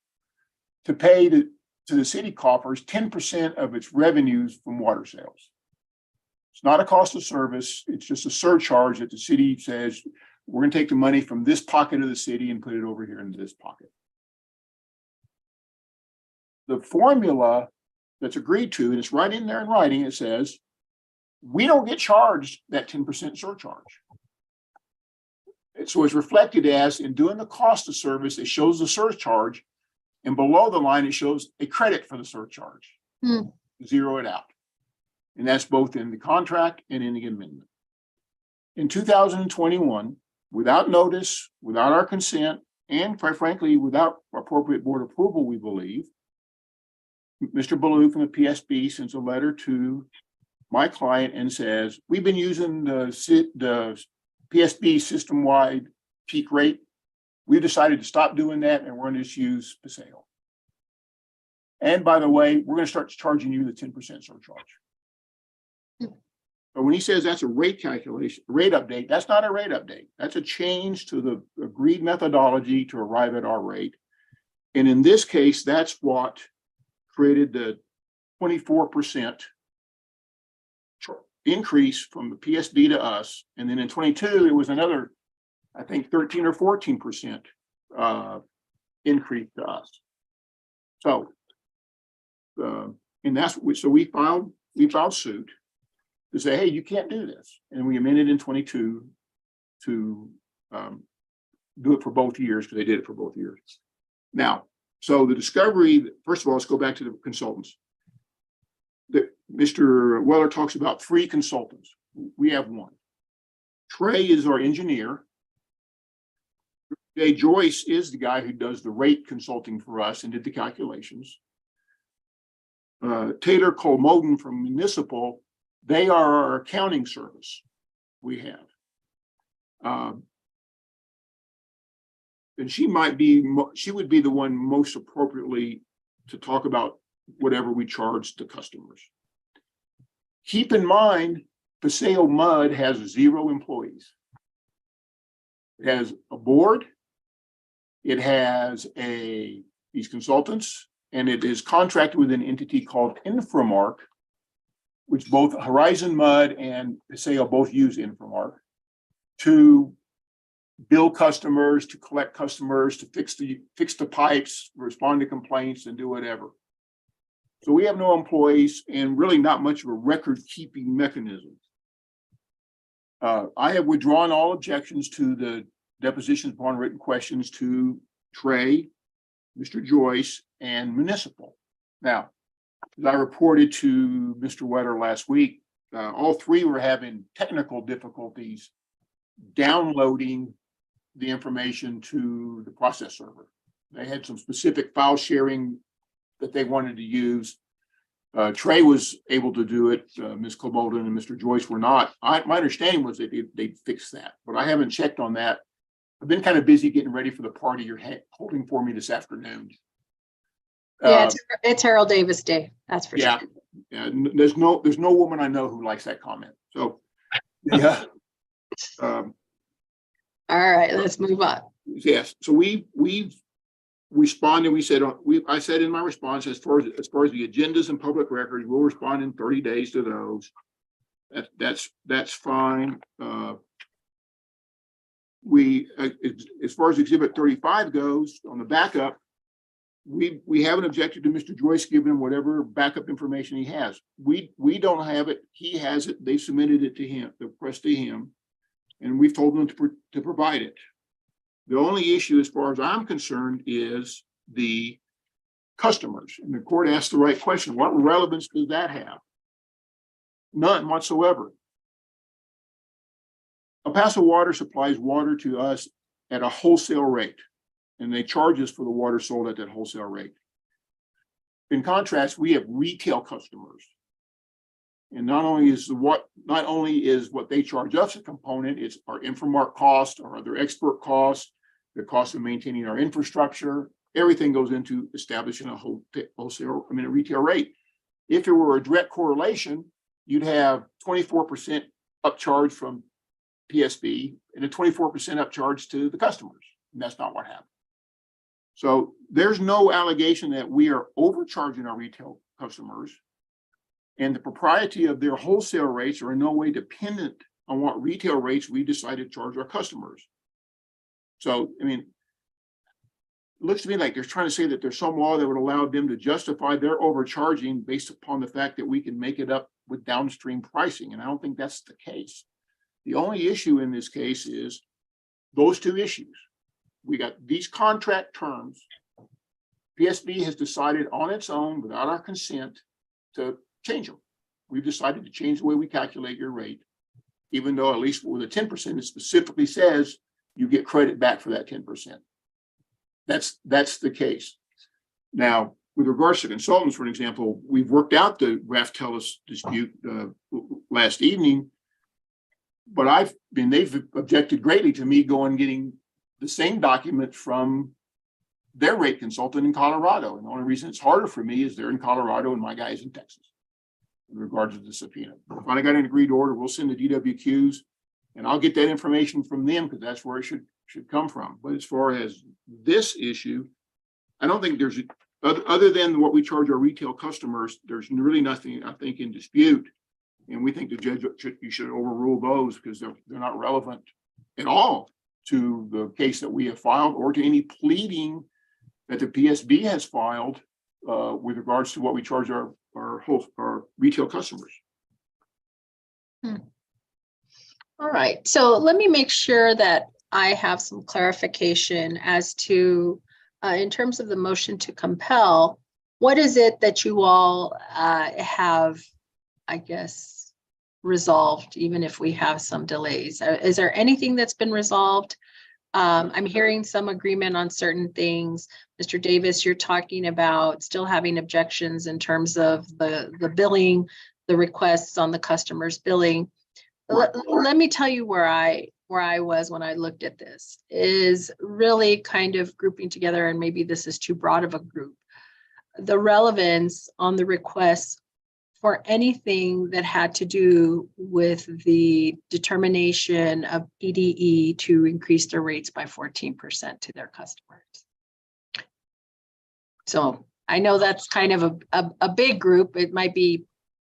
to pay to the city coffers 10% of its revenues from water sales. It's not a cost of service. It's just a surcharge that the city says, we're going to take the money from this pocket of the city and put it over here into this pocket. The formula that's agreed to, and it's right in there in writing, it says, we don't get charged that 10% surcharge. So it's reflected as, in doing the cost of service, it shows the surcharge, and below the line, it shows a credit for the surcharge. Zero it out. And that's both in the contract and in the amendment. In 2021, without notice, without our consent, and quite frankly, without appropriate board approval, we believe, Mr. Ballou from the PSB sends a letter to my client and says, we've been using the PSB system-wide peak rate. We decided to stop doing that, and we're going to just use Paseo. And by the way, we're going to start charging you the 10% surcharge. But when he says that's a rate calculation, rate update, that's not a rate update. That's a change to the agreed methodology to arrive at our rate. And in this case, that's what created the 24% increase from the PSB to us. And then in 22, it was another, I think, 13 or 14% increase to us. So, and that's so we filed suit to say, hey, you can't do this. And we amended in 22 to do it for both years, because they did it for both years. Now, so the discovery, first of all, let's go back to the consultants. Mr. Weller talks about 3 consultants. We have 1. Trey is our engineer. Jay Joyce is the guy who does the rate consulting for us and did the calculations. Taylor Colmoden from Municipal, they are our accounting service we have. And she would be the one most appropriately to talk about whatever we charge the customers. Keep in mind, Paseo Mud has 0 employees. It has a board, it has these consultants, and it is contracted with an entity called Inframark, which both Horizon Mud and Paseo both use Inframark, to bill customers, to collect customers, to fix the pipes, respond to complaints, and do whatever. So we have no employees and really not much of a record-keeping mechanism. I have withdrawn all objections to the depositions upon written questions to Trey, Mr. Joyce, and Municipal. Now, as I reported to Mr. Wetter last week, all 3 were having technical difficulties downloading the information to the process server. They had some specific file sharing that they wanted to use. Trey was able to do it. Ms. Cobolden and Mr. Joyce were not. My understanding was that they'd fix that, but I haven't checked on that. I've been kind of busy getting ready for the party you're holding for me this afternoon. Yeah, it's Harold Davis Day. That's for Yeah, sure. yeah. There's no woman I know who likes that comment. So, yeah. All right, let's move on. Yes. So we've responded. We said I said in my response, as far as the agendas and public records, we'll respond in 30 days to those. That's fine. As far as Exhibit 35 goes, on the backup, we haven't objected to Mr. Joyce giving him whatever backup information he has. We don't have it. He has it. They submitted it to him, the request to him, and we've told them to provide it. The only issue, as far as I'm concerned, is the customers. And the court asked the right question. What relevance does that have? None whatsoever. El Paso Water supplies water to us at a wholesale rate, and they charge us for the water sold at that wholesale rate. In contrast, we have retail customers. And not only is what they charge us a component, it's our Infomark cost, our other expert costs, the cost of maintaining our infrastructure. Everything goes into establishing a retail rate. If it were a direct correlation, you'd have 24% upcharge from PSB and a 24% upcharge to the customers. And that's not what happened. So there's no allegation that we are overcharging our retail customers, and the propriety of their wholesale rates are in no way dependent on what retail rates we decide to charge our customers. So, I mean, it looks to me like they're trying to say that there's some law that would allow them to justify their overcharging based upon the fact that we can make it up with downstream pricing. And I don't think that's the case. The only issue in this case is those two issues. We got these contract terms. PSB has decided on its own, without our consent, to change them. We've decided to change the way we calculate your rate, even though at least with a 10%, it specifically says you get credit back for that 10%. That's the case. Now, with regards to consultants, for example, we've worked out the Raftellus dispute last evening, but they've objected greatly to me going and getting the same document from their rate consultant in Colorado. And the only reason it's harder for me is they're in Colorado and my guy's in Texas in regards to the subpoena. If I got an agreed order, we'll send the DWQs and I'll get that information from them because that's where it should come from. But as far as this issue, I don't think there's, other than what we charge our retail customers, there's really nothing, I think, in dispute. And we think the judge should overrule those because they're not relevant at all to the case that we have filed or to any pleading that the PSB has filed with regards to what we charge our retail customers. All right, so let me make sure that I have some clarification as to, in terms of the motion to compel, what is it that you all have, I guess, resolved, even if we have some delays? Is there anything that's been resolved? I'm hearing some agreement on certain things. Mr. Davis, you're talking about still having objections in terms of the billing, the requests on the customer's billing. Let me tell you where I was when I looked at this, is really kind of grouping together, and maybe this is too broad of a group, the relevance on the requests for anything that had to do with the determination of PDE to increase their rates by 14% to their customers. So I know that's kind of a big group. It might be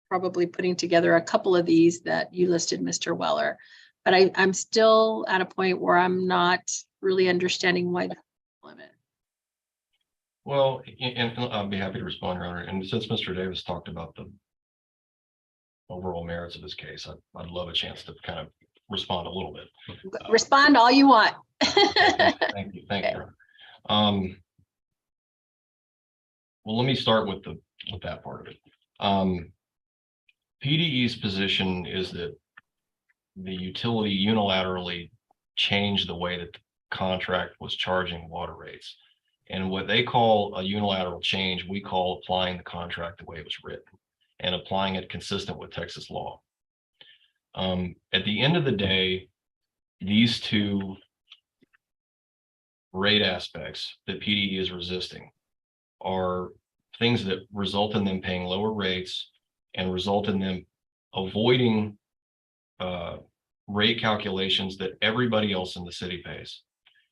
probably putting together a couple of these that you listed, Mr. Weller, but I'm still at a point where I'm not really understanding why the limit. Well, and I'll be happy to respond, Your Honor. And since Mr. Davis talked about the overall merits of this case, I'd love a chance to kind of respond a little bit. Respond all you want. Thank you, Your Honor. Well, let me start with that part of it. PDE's position is that the utility unilaterally changed the way that the contract was charging water rates. And what they call a unilateral change, we call applying the contract the way it was written and applying it consistent with Texas law. At the end of the day, these two rate aspects that PDE is resisting are things that result in them paying lower rates and result in them avoiding rate calculations that everybody else in the city pays,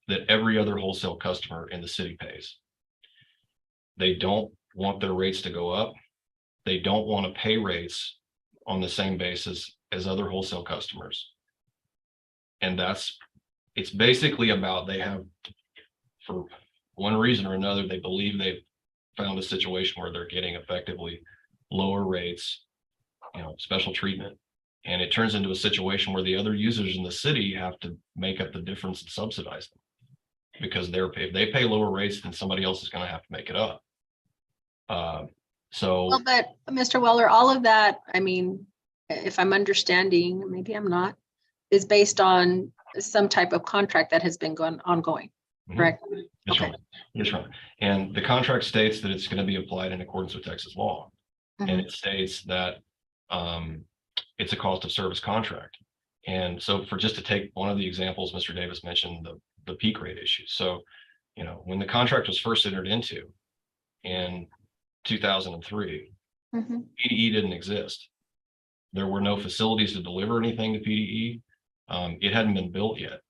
that every other wholesale customer in the city pays. They don't want their rates to go up. They don't want to pay rates on the same basis as other wholesale customers. And it's basically about, they have, for one reason or another, they believe they've found a situation where they're getting effectively lower rates, special treatment. And it turns into a situation where the other users in the city have to make up the difference and subsidize them, because if they pay lower rates, then somebody else is going to have to make it up. Well, but Mr. Weller, all of that, I mean, if I'm understanding, maybe I'm not, is based on some type of contract that has been ongoing, correct? That's right. That's right. And the contract states that it's going to be applied in accordance with Texas law. And it states that it's a cost of service contract. And so just to take one of the examples, Mr. Davis mentioned the peak rate issue. So, when the contract was first entered into in 2003, PDE didn't exist. There were no facilities to deliver anything to PDE. It hadn't been built yet.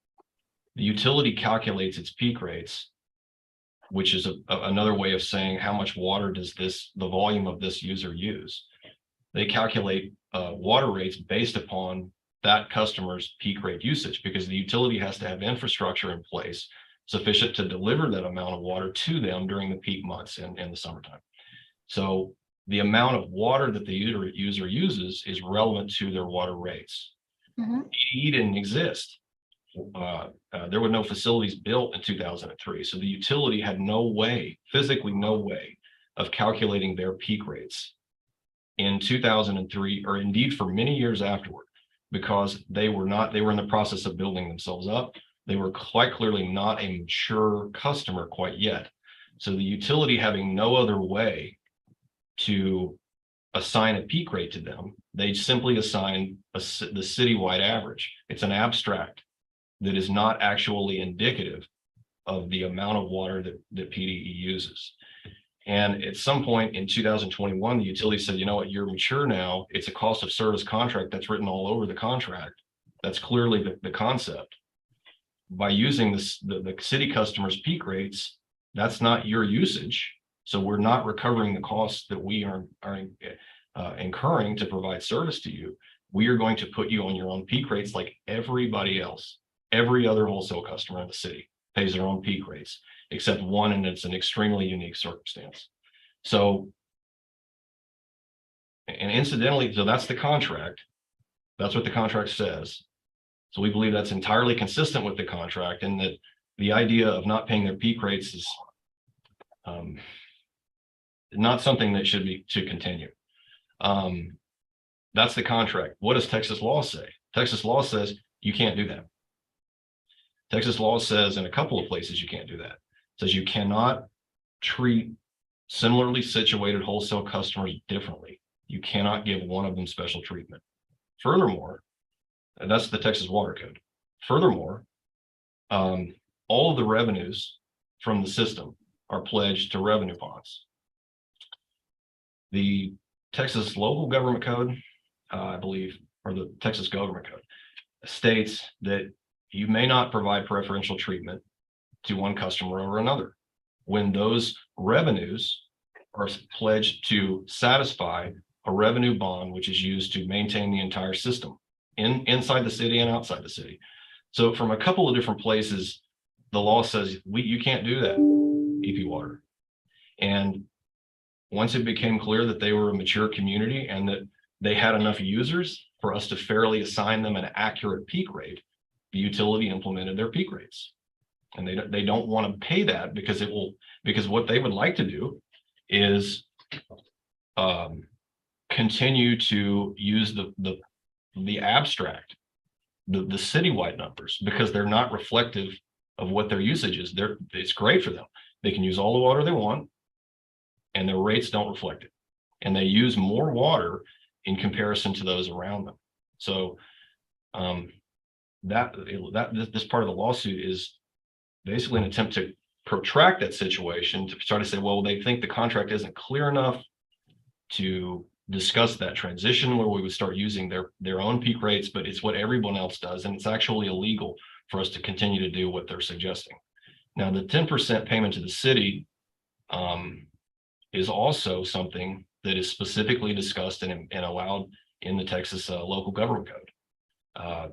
The utility calculates its peak rates, which is another way of saying how much water does the volume of this user use. They calculate water rates based upon that customer's peak rate usage, because the utility has to have infrastructure in place sufficient to deliver that amount of water to them during the peak months in the summertime. So the amount of water that the user uses is relevant to their water rates. PDE didn't exist. There were no facilities built in 2003. So the utility had no way, physically no way, of calculating their peak rates in 2003, or indeed for many years afterward, because they were in the process of building themselves up. They were quite clearly not a mature customer quite yet. So the utility, having no other way to assign a peak rate to them, they simply assign the citywide average. It's an abstract that is not actually indicative of the amount of water that PDE uses. And at some point in 2021, the utility said, you know what, you're mature now. It's a cost of service contract that's written all over the contract. That's clearly the concept. By using the city customers' peak rates, that's not your usage. So we're not recovering the costs that we are incurring to provide service to you. We are going to put you on your own peak rates like everybody else. Every other wholesale customer in the city pays their own peak rates, except one, and it's an extremely unique circumstance. So, and incidentally, so that's the contract. That's what the contract says. So we believe that's entirely consistent with the contract, and that the idea of not paying their peak rates is not something that should continue. That's the contract. What does Texas law say? Texas law says you can't do that. Texas law says in a couple of places you can't do that. It says you cannot treat similarly situated wholesale customers differently. You cannot give one of them special treatment. Furthermore, and that's the Texas Water Code. Furthermore, all of the revenues from the system are pledged to revenue bonds. The Texas Local Government Code, I believe, or the Texas Government Code, states that you may not provide preferential treatment to one customer over another when those revenues are pledged to satisfy a revenue bond, which is used to maintain the entire system inside the city and outside the city. So from a couple of different places, the law says you can't do that, EP Water. And once it became clear that they were a mature community and that they had enough users for us to fairly assign them an accurate peak rate, the utility implemented their peak rates. And they don't want to pay that because what they would like to do is continue to use the abstract, the citywide numbers, because they're not reflective of what their usage is. It's great for them. They can use all the water they want and their rates don't reflect it. And they use more water in comparison to those around them. So this part of the lawsuit is basically an attempt to protract that situation, to try to say, well, they think the contract isn't clear enough to discuss that transition where we would start using their own peak rates, but it's what everyone else does. And it's actually illegal for us to continue to do what they're suggesting. Now, the 10% payment to the city is also something that is specifically discussed and allowed in the Texas local government code.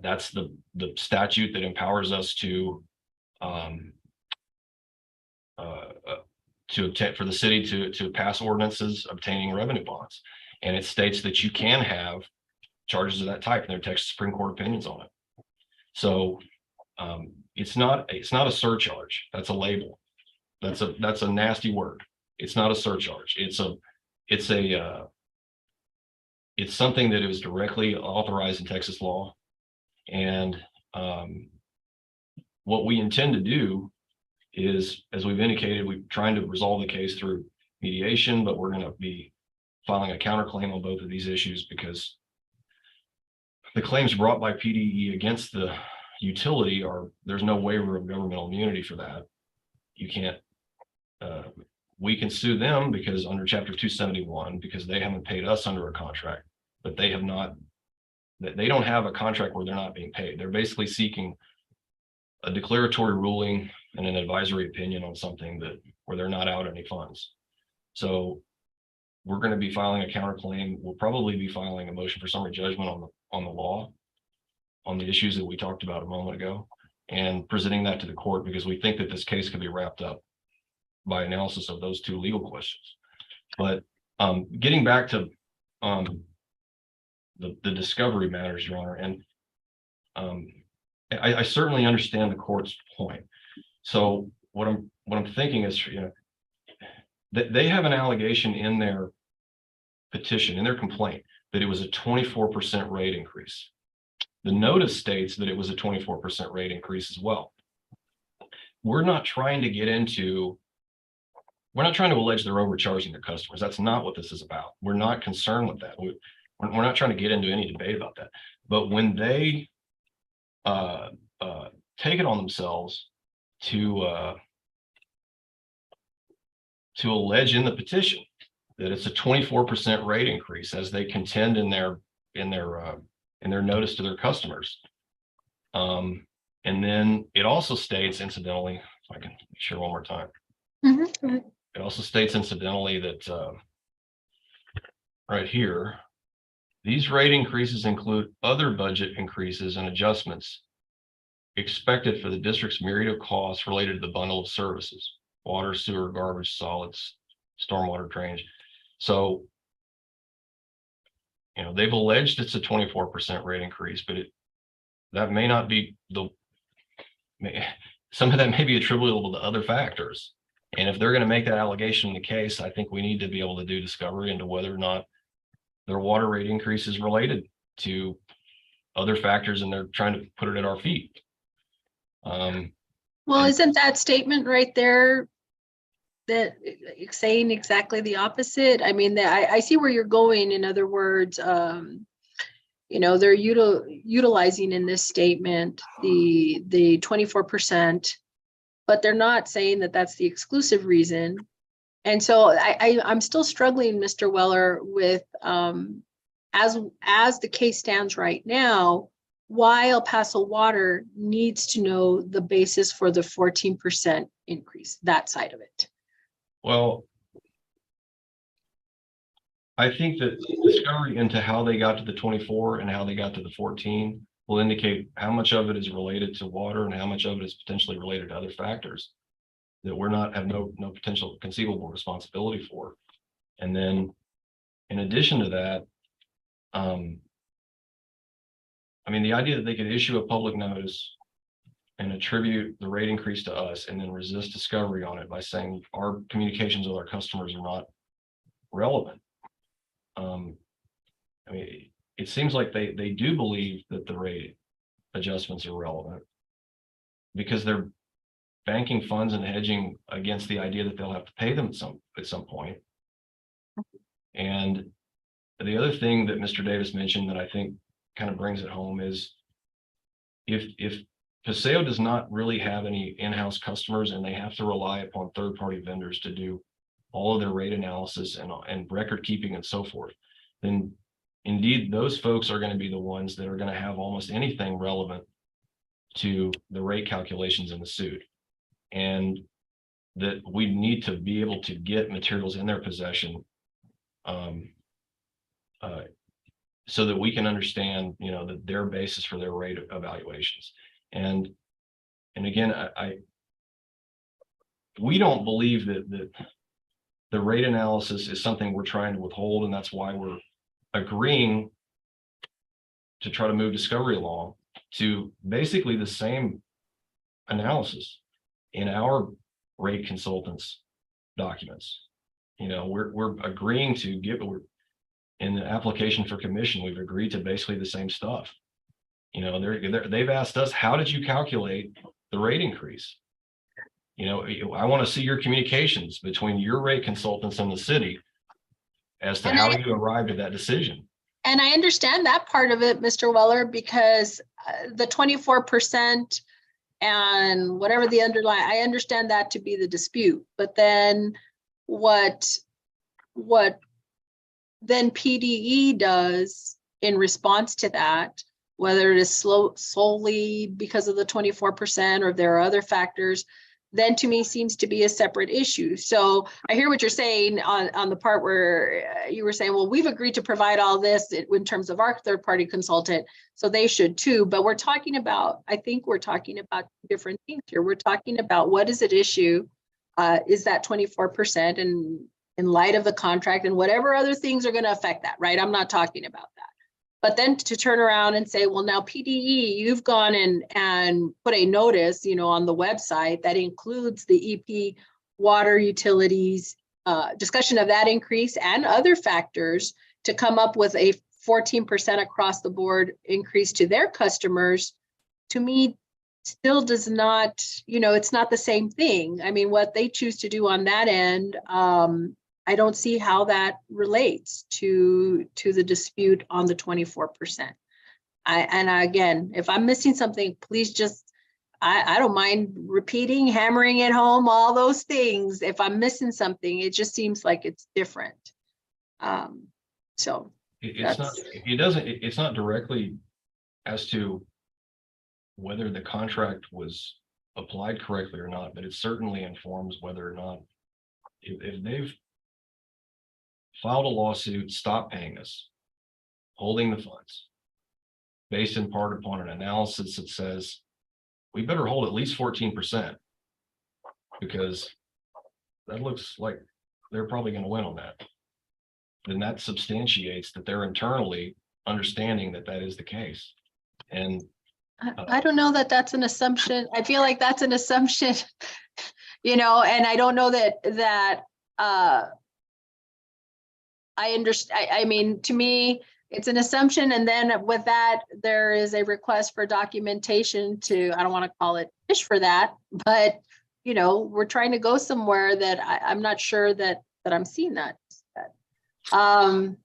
That's the statute that empowers us to obtain, for the city to pass ordinances obtaining revenue bonds. And it states that you can have charges of that type, and there are Texas Supreme Court opinions on it. So it's not a surcharge. That's a label. That's a nasty word. It's not a surcharge. It's something that is directly authorized in Texas law. And what we intend to do is, as we've indicated, we're trying to resolve the case through mediation, but we're going to be filing a counterclaim on both of these issues because the claims brought by PDE against the utility there's no waiver of governmental immunity for that. You can't, we can sue them because under Chapter 271, because they haven't paid us under a contract, but they don't have a contract where they're not being paid. They're basically seeking a declaratory ruling and an advisory opinion on something where they're not out any funds. So we're going to be filing a counterclaim. We'll probably be filing a motion for summary judgment on the law, on the issues that we talked about a moment ago, and presenting that to the court because we think that this case can be wrapped up by analysis of those two legal questions. But getting back to the discovery matters, Your Honor, and I certainly understand the court's point. So what I'm thinking is, they have an allegation in their petition, in their complaint, that it was a 24% rate increase. The notice states that it was a 24% rate increase as well. We're not trying to allege they're overcharging their customers. That's not what this is about. We're not concerned with that. We're not trying to get into any debate about that. But when they take it on themselves to allege in the petition that it's a 24% rate increase, as they contend in their notice to their customers. And then it also states, incidentally, if I can share one more time. Mm-hmm. It also states incidentally that right here, these rate increases include other budget increases and adjustments expected for the district's myriad of costs related to the bundle of services: water, sewer, garbage, solids, stormwater drainage. So, they've alleged it's a 24% rate increase, but that may not be some of that may be attributable to other factors. And if they're going to make that allegation in the case, I think we need to be able to do discovery into whether or not their water rate increase is related to other factors, and they're trying to put it at our feet. Well, isn't that statement right there that saying exactly the opposite? I mean, I see where you're going. In other words, they're utilizing in this statement the 24%, but they're not saying that that's the exclusive reason. And so I'm still struggling, Mr. Weller, with as the case stands right now, why El Paso Water needs to know the basis for the 14% increase, that side of it. Well, I think that discovery into how they got to the 24 and how they got to the 14 will indicate how much of it is related to water and how much of it is potentially related to other factors that have no potential conceivable responsibility for. And then in addition to that, the idea that they could issue a public notice and attribute the rate increase to us and then resist discovery on it by saying our communications with our customers are not relevant. It seems like they do believe that the rate adjustments are relevant because they're banking funds and hedging against the idea that they'll have to pay them at some point. And the other thing that Mr. Davis mentioned that I think kind of brings it home is if Paseo does not really have any in-house customers and they have to rely upon third-party vendors to do all of their rate analysis and record keeping and so forth, then indeed those folks are going to be the ones that are going to have almost anything relevant to the rate calculations in the suit. And that we need to be able to get materials in their possession so that we can understand, you know, their basis for their rate evaluations. And again, we don't believe that the rate analysis is something we're trying to withhold, and that's why we're agreeing to try to move discovery along to basically the same analysis in our rate consultants documents. You know, we're agreeing to give, in the application for commission, we've agreed to basically the same stuff. You know, they've asked us, how did you calculate the rate increase? You know, I want to see your communications between your rate consultants and the city as to how you arrived at that decision. And I understand that part of it, Mr. Weller, because the 24% and whatever the underlying, I understand that to be the dispute. But then what then PDE does in response to that, whether it is solely because of the 24% or there are other factors, then to me seems to be a separate issue. So I hear what you're saying on the part where you were saying, well, we've agreed to provide all this in terms of our third-party consultant, so they should too. But we're talking about, I think we're talking about different things here. We're talking about what is at issue, is that 24%, and in light of the contract and whatever other things are going to affect that, right? I'm not talking about that. But then to turn around and say, well, now PDE, you've gone and put a notice, you know, on the website that includes the EP water utilities, discussion of that increase and other factors to come up with a 14% across the board increase to their customers, to me, still does not, you know, it's not the same thing. I mean, what they choose to do on that end, I don't see how that relates to the dispute on the 24%. And again, if I'm missing something, please just, I don't mind repeating, hammering it home, all those things. If I'm missing something, it just seems like it's different. So it's not directly as to whether the contract was applied correctly or not, but it certainly informs whether or not, if they've filed a lawsuit, stop paying us, holding the funds, based in part upon an analysis that says we better hold at least 14%, because that looks like they're probably going to win on that. Then that substantiates that they're internally understanding that that is the case. And I don't know that that's an assumption. I feel like that's an assumption, you know, and I don't know that I understand. I mean, to me, it's an assumption. And then with that, there is a request for documentation to, I don't want to call it fish for that, but, you know, we're trying to go somewhere that I'm not sure that I'm seeing that. Well,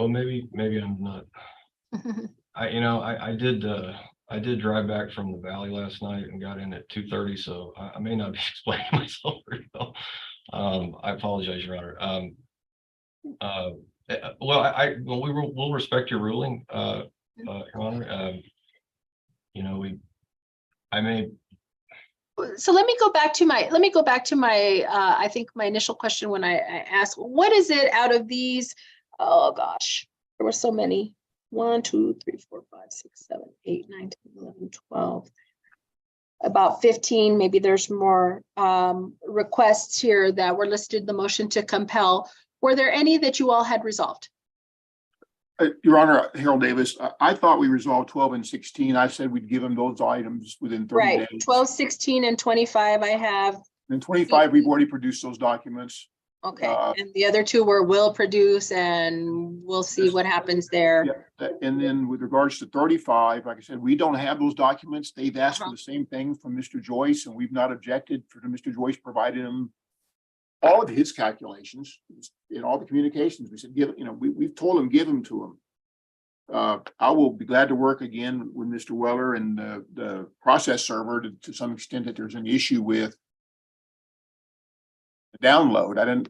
maybe I'm not. I did drive back from the valley last night and got in at 2:30, so I may not be explaining myself very well. I apologize, Your Honor. We'll respect your ruling, Your Honor. So let me go back to my I think my initial question when I asked, what is it out of these? Oh gosh, there were so many. 1, 2, 3, 4, 5, 6, 7, 8, 9, 10, 11, 12. About 15, maybe there's more requests here that were listed in the motion to compel. Were there any that you all had resolved? Your Honor, Harold Davis, I thought we resolved 12 and 16. I said we'd give them those items within 30 days. 12, 16, and 25 I have. And 25, we've already produced those documents. Okay, and the other two were will produce, and we'll see what happens there. Yeah, and then with regards to 35, like I said, we don't have those documents. They've asked for the same thing from Mr. Joyce, and we've not objected for Mr. Joyce provided him all of his calculations in all the communications. We said, we've told him, give them to him. I will be glad to work again with Mr. Weller and the process server to some extent that there's an issue with download. I didn't,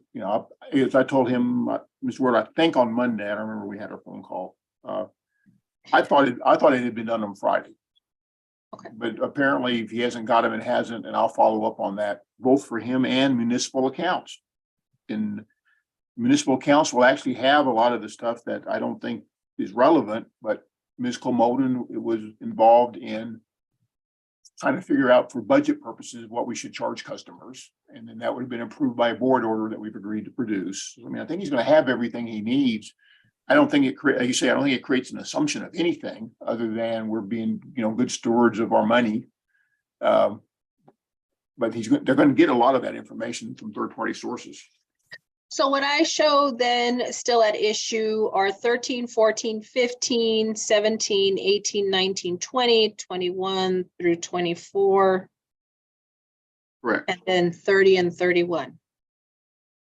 as I told him, Mr. Ward, I think on Monday, I don't remember, we had a phone call. I thought it had been done on Friday. Okay. But apparently if he hasn't got him, it hasn't, and I'll follow up on that, both for him and municipal accounts. And municipal accounts will actually have a lot of the stuff that I don't think is relevant, but Ms. Colmoden was involved in trying to figure out for budget purposes what we should charge customers. And then that would have been approved by a board order that we've agreed to produce. I mean, I think he's going to have everything he needs. I don't think like you say, I don't think it creates an assumption of anything other than we're being, good stewards of our money. But they're going to get a lot of that information from third-party sources. So what I show then still at issue are 13, 14, 15, 17, 18, 19, 20, 21 through 24. Correct. And then 30 and 31.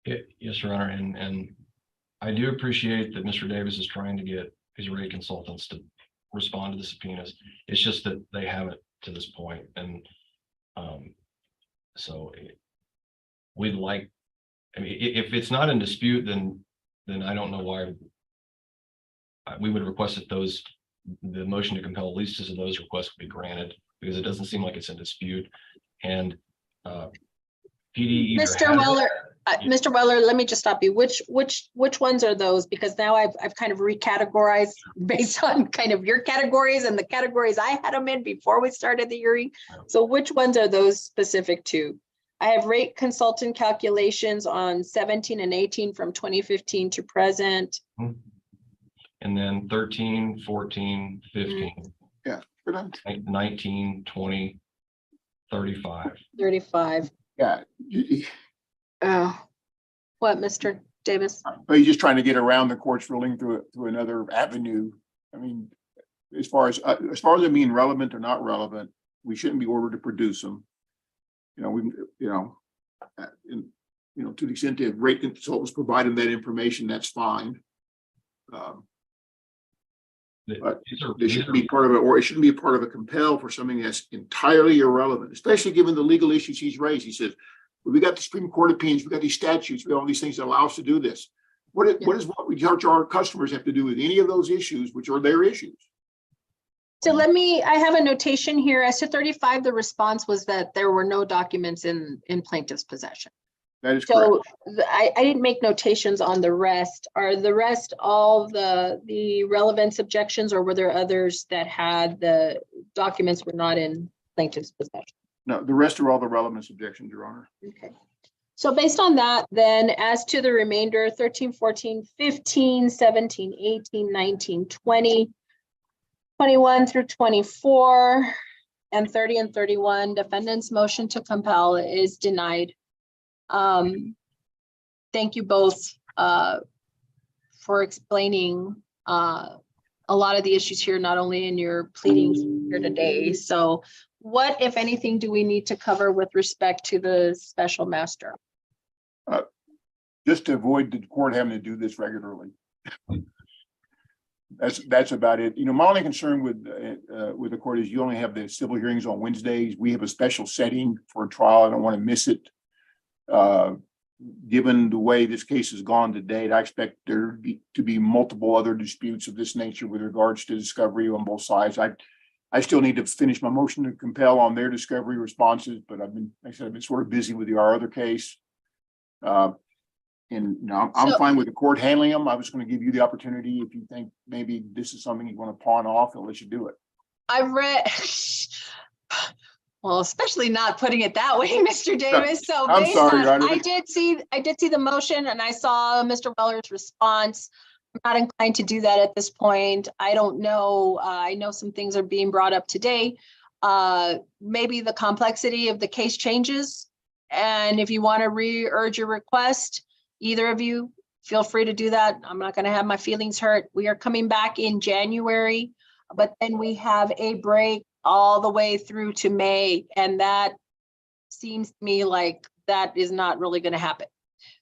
Yes, Your Honor, and I do appreciate that Mr. Davis is trying to get his rate consultants to respond to the subpoenas. It's just that they haven't to this point. And we'd like, if it's not in dispute, then I don't know why we would request that the motion to compel leases of those requests would be granted, because it doesn't seem like it's in dispute. And PD Mr. Weller, let me just stop you. Which ones are those? Because now I've kind of recategorized based on kind of your categories and the categories I had them in before we started the hearing. So which ones are those specific to? I have rate consultant calculations on 17 and 18 from 2015 to present. And then 13, 14, 15. Yeah. 19, 20, 35. 35. Yeah. Oh, what, Mr. Davis? But he's just trying to get around the court's ruling through another avenue. I mean, as far as them being relevant or not relevant, we shouldn't be ordered to produce them. To the extent that rate consultants provide them that information, that's fine. But it shouldn't be part of it, or it shouldn't be a part of a compel for something that's entirely irrelevant, especially given the legal issues he's raised. He says, well, we got the Supreme Court opinions, we got these statutes, we have all these things that allow us to do this. What what we charge our customers have to do with any of those issues, which are their issues? So I have a notation here. As to 35, the response was that there were no documents in plaintiff's possession. That is correct. So I didn't make notations on the rest. Are the rest all the relevance objections, or were there others that had the documents were not in plaintiff's possession? No, the rest are all the relevance objections, Your Honor. Okay. So based on that, then as to the remainder, 13, 14, 15, 17, 18, 19, 20, 21 through 24, and 30 and 31, defendant's motion to compel is denied. Thank you both for explaining a lot of the issues here, not only in your pleadings here today. So what, if anything, do we need to cover with respect to the special master? Just to avoid the court having to do this regularly. That's about it. My only concern with the court is you only have the civil hearings on Wednesdays. We have a special setting for a trial. I don't want to miss it. Given the way this case has gone to date, I expect there to be multiple other disputes of this nature with regards to discovery on both sides. I still need to finish my motion to compel on their discovery responses, but I've been sort of busy with our other case. I'm fine with the court handling them. I was going to give you the opportunity, if you think maybe this is something you want to pawn off, I'll let you do it. I've read, well, especially not putting it that way, Mr. Davis. So I'm sorry, Your Honor. I did see the motion, and I saw Mr. Weller's response. I'm not inclined to do that at this point. I don't know. I know some things are being brought up today. Maybe the complexity of the case changes. And if you want to re-urge your request, Either of you, feel free to do that. I'm not gonna have my feelings hurt. We are coming back in January, but then we have a break all the way through to May, and that seems to me like that is not really gonna happen.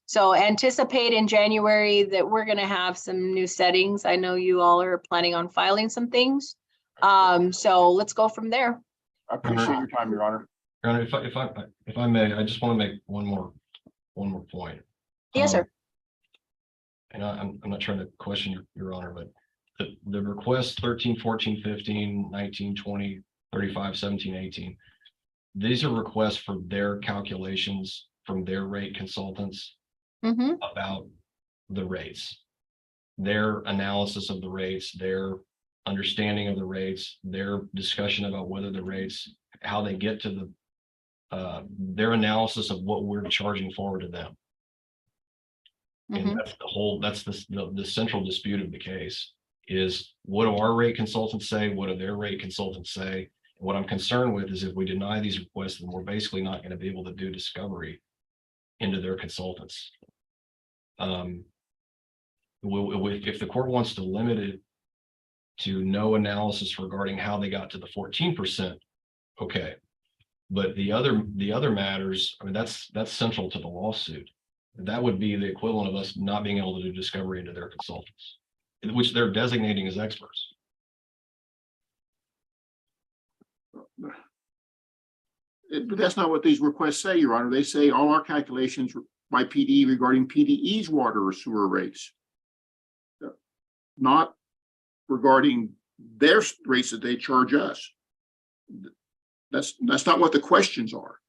So anticipate in January that we're gonna have some new settings. I know you all are planning on filing some things. So let's go from there. I appreciate your time, Your Honor. Your Honor, if I may, I just want to make one more point. Yes, sir. And I'm not trying to question Your Honor, but the request 13, 14, 15, 19, 20, 35, 17, 18. These are requests for their calculations from their rate consultants about the rates, their analysis of the rates, their understanding of the rates, their discussion about whether the rates, how they get to their analysis of what we're charging forward to them. And that's the central dispute of the case is, what do our rate consultants say? What do their rate consultants say? And what I'm concerned with is if we deny these requests, then we're basically not going to be able to do discovery into their consultants. If the court wants to limit it to no analysis regarding how they got to the 14%, okay. But the other matters, I mean, that's central to the lawsuit. That would be the equivalent of us not being able to do discovery into their consultants, which they're designating as experts. But that's not what these requests say, Your Honor. They say all our calculations by PDE regarding PDE's water or sewer rates, not regarding their rates that they charge us. That's not what the questions are.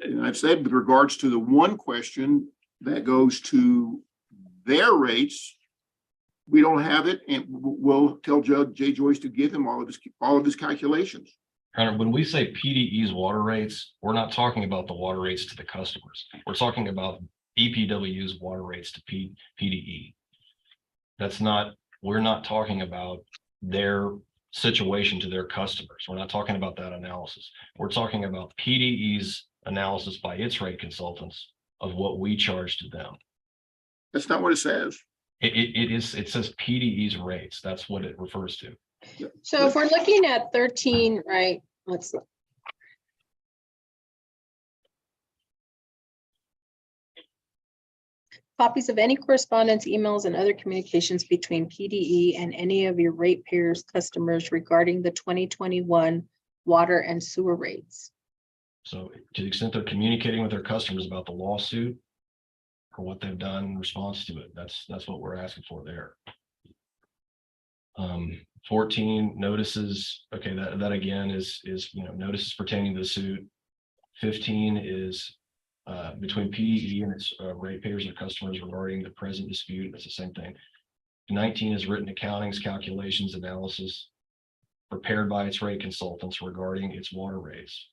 And I've said with regards to the one question that goes to their rates, we don't have it, and we'll tell Judge J. Joyce to give him all of his calculations. When we say PDE's water rates, we're not talking about the water rates to the customers. We're talking about EPW's water rates to PDE. We're not talking about their situation to their customers. We're not talking about that analysis. We're talking about PDE's analysis by its rate consultants of what we charge to them. That's not what it says. It says PDE's rates. That's what it refers to. So if we're looking at 13, right, let's look. Copies of any correspondence, emails, and other communications between PDE and any of your ratepayers' customers regarding the 2021 water and sewer rates. So to the extent they're communicating with their customers about the lawsuit or what they've done in response to it, that's what we're asking for there. 14 notices. Okay, that again is notices pertaining to the suit. 15 is between PDE and its ratepayers or customers regarding the present dispute. That's the same thing. 19 is written accountings, calculations, analysis prepared by its rate consultants regarding its water rates.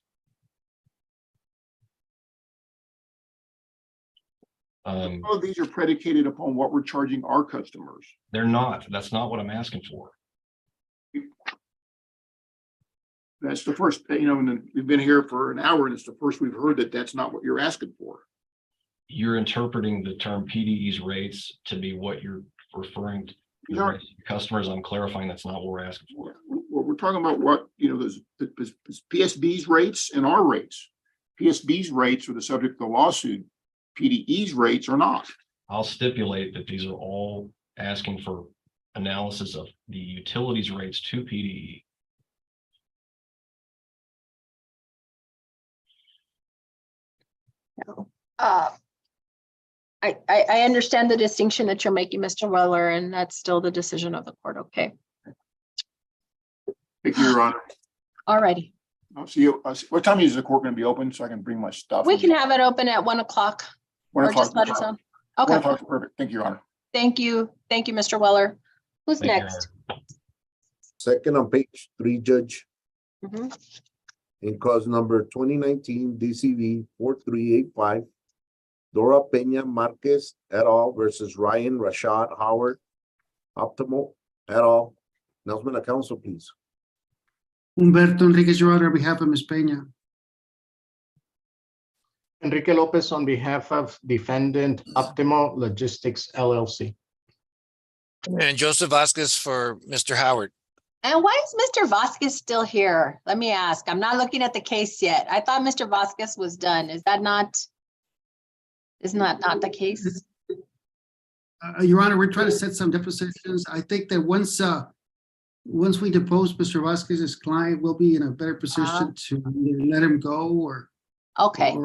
All of these are predicated upon what we're charging our customers. They're not. That's not what I'm asking for. That's the first, and we've been here for an hour and it's the first we've heard that that's not what you're asking for. You're interpreting the term PDE's rates to be what you're referring to. Customers, I'm clarifying that's not what we're asking for. Well, we're talking about what, there's PSB's rates and our rates. PSB's rates are the subject of the lawsuit. PDE's rates are not. I'll stipulate that these are all asking for analysis of the utilities rates to PDE. I understand the distinction that you're making, Mr. Weller, and that's still the decision of the court. Okay. Thank you, Your Honor. All righty. I'll see you. What time is the court going to be open so I can bring my stuff? We can have it open at 1 o'clock. 1 or o'clock. just let us know. Okay. 1 o'clock is perfect. Thank you, Your Honor. Thank you. Thank you, Mr. Weller. Who's next? Second on page 3, Judge, Mhm. in cause number 2019 DCV 4385, Dora Peña Marquez et al. Versus Ryan Rashad Howard Optimal et al. Announcement of council, please. Humberto Enriquez, Your Honor, on behalf of Ms. Peña. Enrique Lopez on behalf of defendant Optimo Logistics LLC. And Joseph Vasquez for Mr. Howard. And why is Mr. Vasquez still here? Let me ask. I'm not looking at the case yet. I thought Mr. Vasquez was done. Is that not? Isn't that not the case? Your Honor, we're trying to set some depositions. I think that once we depose Mr. Vasquez's client, we'll be in a better position to either let him go or. Okay.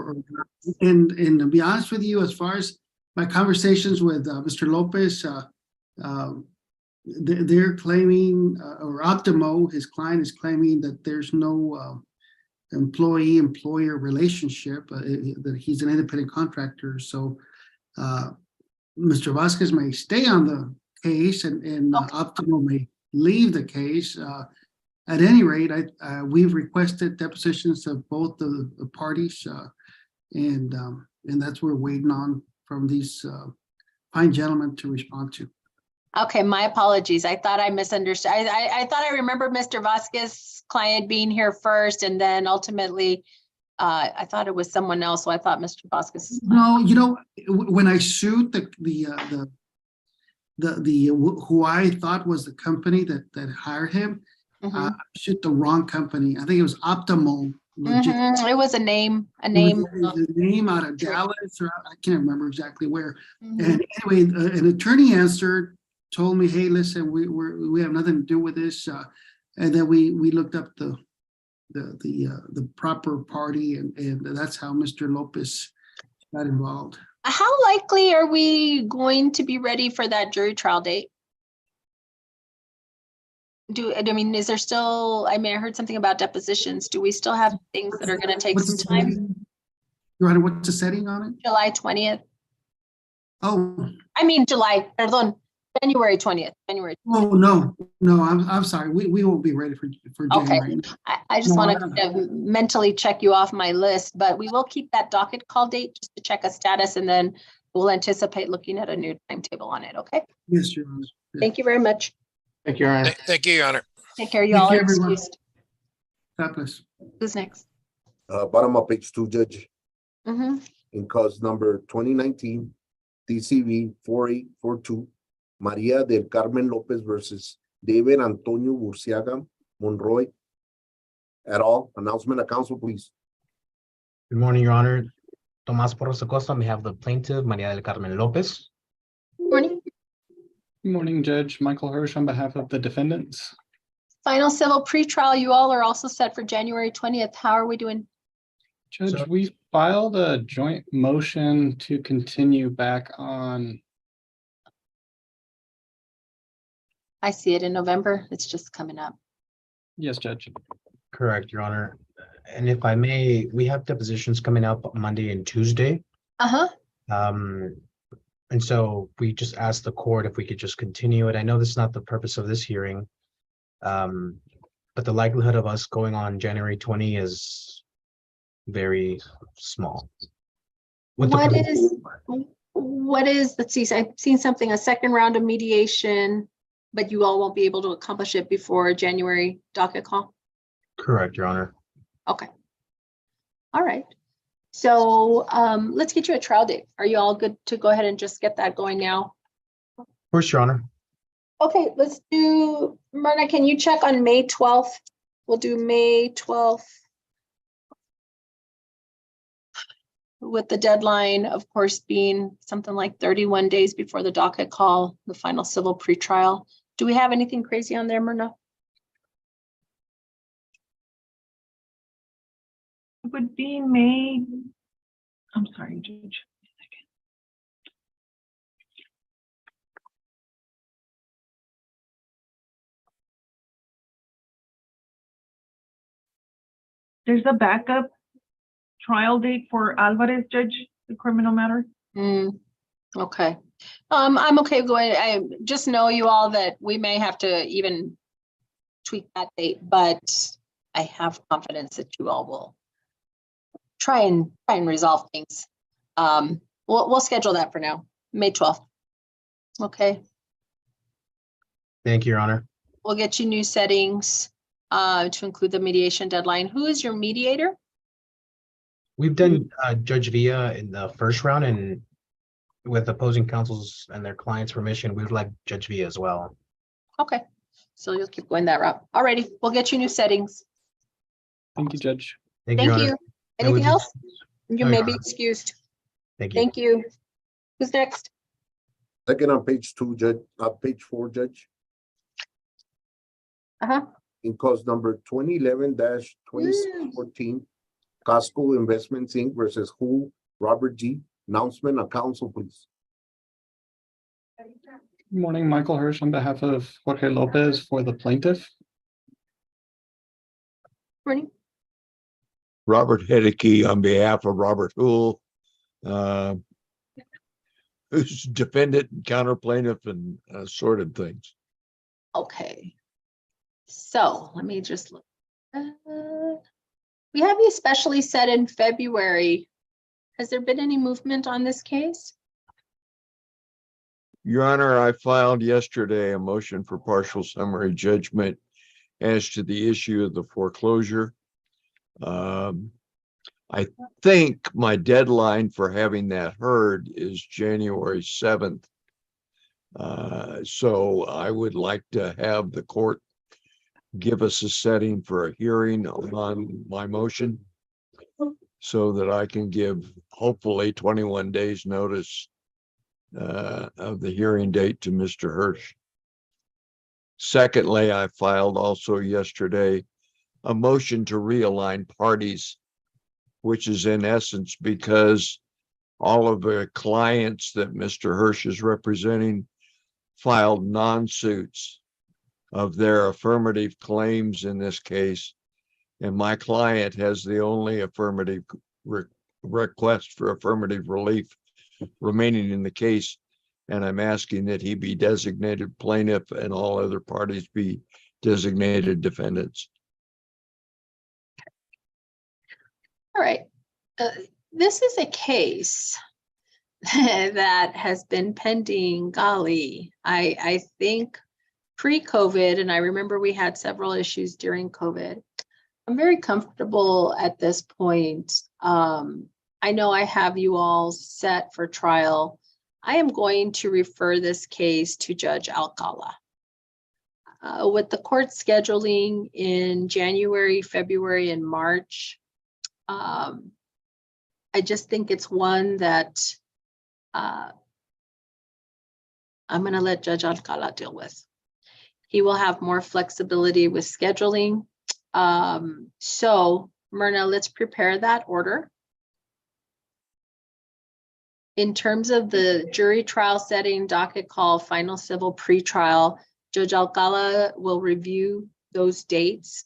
And to be honest with you, as far as my conversations with Mr. Lopez, they're claiming, or Optimo, his client is claiming that there's no employee-employer relationship, that he's an independent contractor. So Mr. Vasquez may stay on the case and Optimo may leave the case. At any rate, we've requested depositions of both the parties, and that's what we're waiting on from these fine gentlemen to respond to. Okay, my apologies. I thought I misunderstood. I thought I remember Mr. Vasquez's client being here first, and then ultimately, I thought it was someone else. So I thought Mr. Vasquez. No, you know, when I sued the who I thought was the company that hired him, I sued the wrong company. I think it was Optimal. It was a name. It was a name out of Dallas, or I can't remember exactly where. And anyway, an attorney answered, told me, "Hey, listen, we have nothing to do with this." And then we looked up the proper party, and that's how Mr. Lopez got involved. How likely are we going to be ready for that jury trial date? I mean, is there still, I mean, I heard something about depositions. Do we still have things that are going to take some time? Your Honor, what's the setting on it? July 20th. Oh. I mean, January 20th. January 20th. Oh, no, I'm sorry. We won't be ready for January. Okay. I just want to mentally check you off my list, but we will keep that docket call date just to check a status, and then we'll anticipate looking at a new timetable on it. Okay. Yes, Your Honor. Yes. Thank you very much. Thank you, Your Honor. Thank you, Your Honor. Take care. You all are everyone. excused. God bless. Who's next? Bottom of page 2, Judge, Mm-hmm. in cause number 2019, DCV 4842, Maria del Carmen Lopez versus David Antonio Burciaga Monroy et al. Announcement of council, please. Good morning, Your Honor. Tomas Porras Acosta on behalf of the plaintiff, Maria del Carmen Lopez. Morning. Good morning, Judge Michael Hirsch on behalf of the defendants. Final civil pretrial. You all are also set for January 20th. How are we doing? Judge, we filed a joint motion to continue back on. I see it in November. It's just coming up. Yes, Judge. Correct, Your Honor. And if I may, we have depositions coming up Monday and Tuesday. And so we just asked the court if we could just continue it. I know this is not the purpose of this hearing. But the likelihood of us going on January 20 is very small. What is, let's see, I've seen something, a second round of mediation, but you all won't be able to accomplish it before January docket call? Correct, Your Honor. Okay. All right. So let's get you a trial date. Are you all good to go ahead and just get that going now? Of course, Your Honor. Okay, let's do, Myrna, can you check on May 12th? We'll do May 12th. With the deadline, of course, being something like 31 days before the docket call, the final civil pretrial. Do we have anything crazy on there, Myrna? It would be May, I'm sorry, Judge. There's a backup trial date for Alvarez, Judge, the criminal matter. Okay. I'm okay going. I just know you all that we may have to even tweak that date, but I have confidence that you all will try and resolve things. We'll schedule that for now, May 12th. Okay. Thank you, Your Honor. We'll get you new settings to include the mediation deadline. Who is your mediator? We've done Judge Villa in the first round, and with opposing counsels and their clients' permission, we would like Judge Villa as well. Okay, so you'll keep going that route. Alrighty, we'll get you new settings. Thank you, Judge. Thank Thank Your you. Honor. Anything just- else? You No, may Your be Honor. excused. Thank you. Thank you. Who's next? Second on page 2, Judge, page 4, Judge. In cause number 2011-2614, Costco Investments Inc. versus Who, Robert G. Announcement of counsel, please. Good morning, Michael Hirsch on behalf of Jorge Lopez for the plaintiff. Morning. Robert Hedicky on behalf of Robert Hool, who's defendant and counter plaintiff and assorted things. Okay. So let me just look. We have you specially set in February. Has there been any movement on this case? Your Honor, I filed yesterday a motion for partial summary judgment as to the issue of the foreclosure. I think my deadline for having that heard is January 7th. So I would like to have the court give us a setting for a hearing on my motion so that I can give hopefully 21 days notice of the hearing date to Mr. Hirsch. Secondly, I filed also yesterday a motion to realign parties, which is in essence because all of the clients that Mr. Hirsch is representing filed non-suits of their affirmative claims in this case. And my client has the only affirmative request for affirmative relief remaining in the case. And I'm asking that he be designated plaintiff and all other parties be designated defendants. All right. This is a case that has been pending, golly, I think pre-COVID, and I remember we had several issues during COVID. I'm very comfortable at this point. I know I have you all set for trial. I am going to refer this case to Judge Alcala. With the court scheduling in January, February, and March, I just think it's one that I'm going to let Judge Alcala deal with. He will have more flexibility with scheduling. So, Myrna, let's prepare that order. In terms of the jury trial setting, docket call, final civil pretrial, Judge Alcala will review those dates.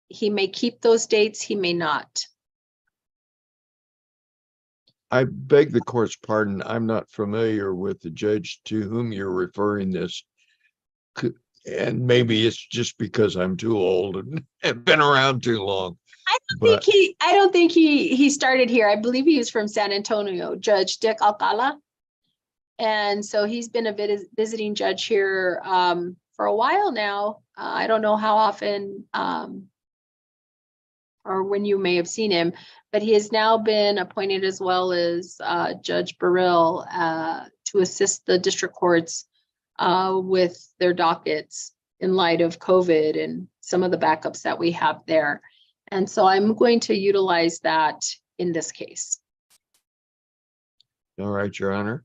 He may keep those dates, he may not. I beg the court's pardon. I'm not familiar with the judge to whom you're referring this. And maybe it's just because I'm too old and have been around too long. I don't think he started here. I believe he was from San Antonio, Judge Dick Alcala. And so he's been a visiting judge here for a while now. I don't know how often or when you may have seen him, but he has now been appointed as well as Judge Burrill to assist the district courts with their dockets in light of COVID and some of the backups that we have there. And so I'm going to utilize that in this case. All right, Your Honor.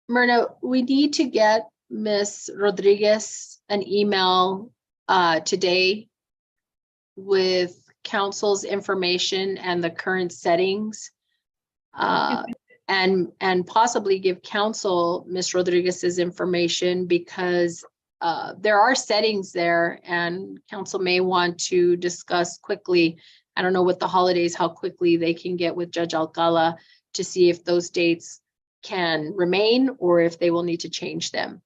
Myrna, we need to get Ms. Rodriguez an email today with council's information and the current settings, and possibly give council Ms. Rodriguez's information, because there are settings there and council may want to discuss quickly. I don't know with the holidays, how quickly they can get with Judge Alcala to see if those dates can remain or if they will need to change them.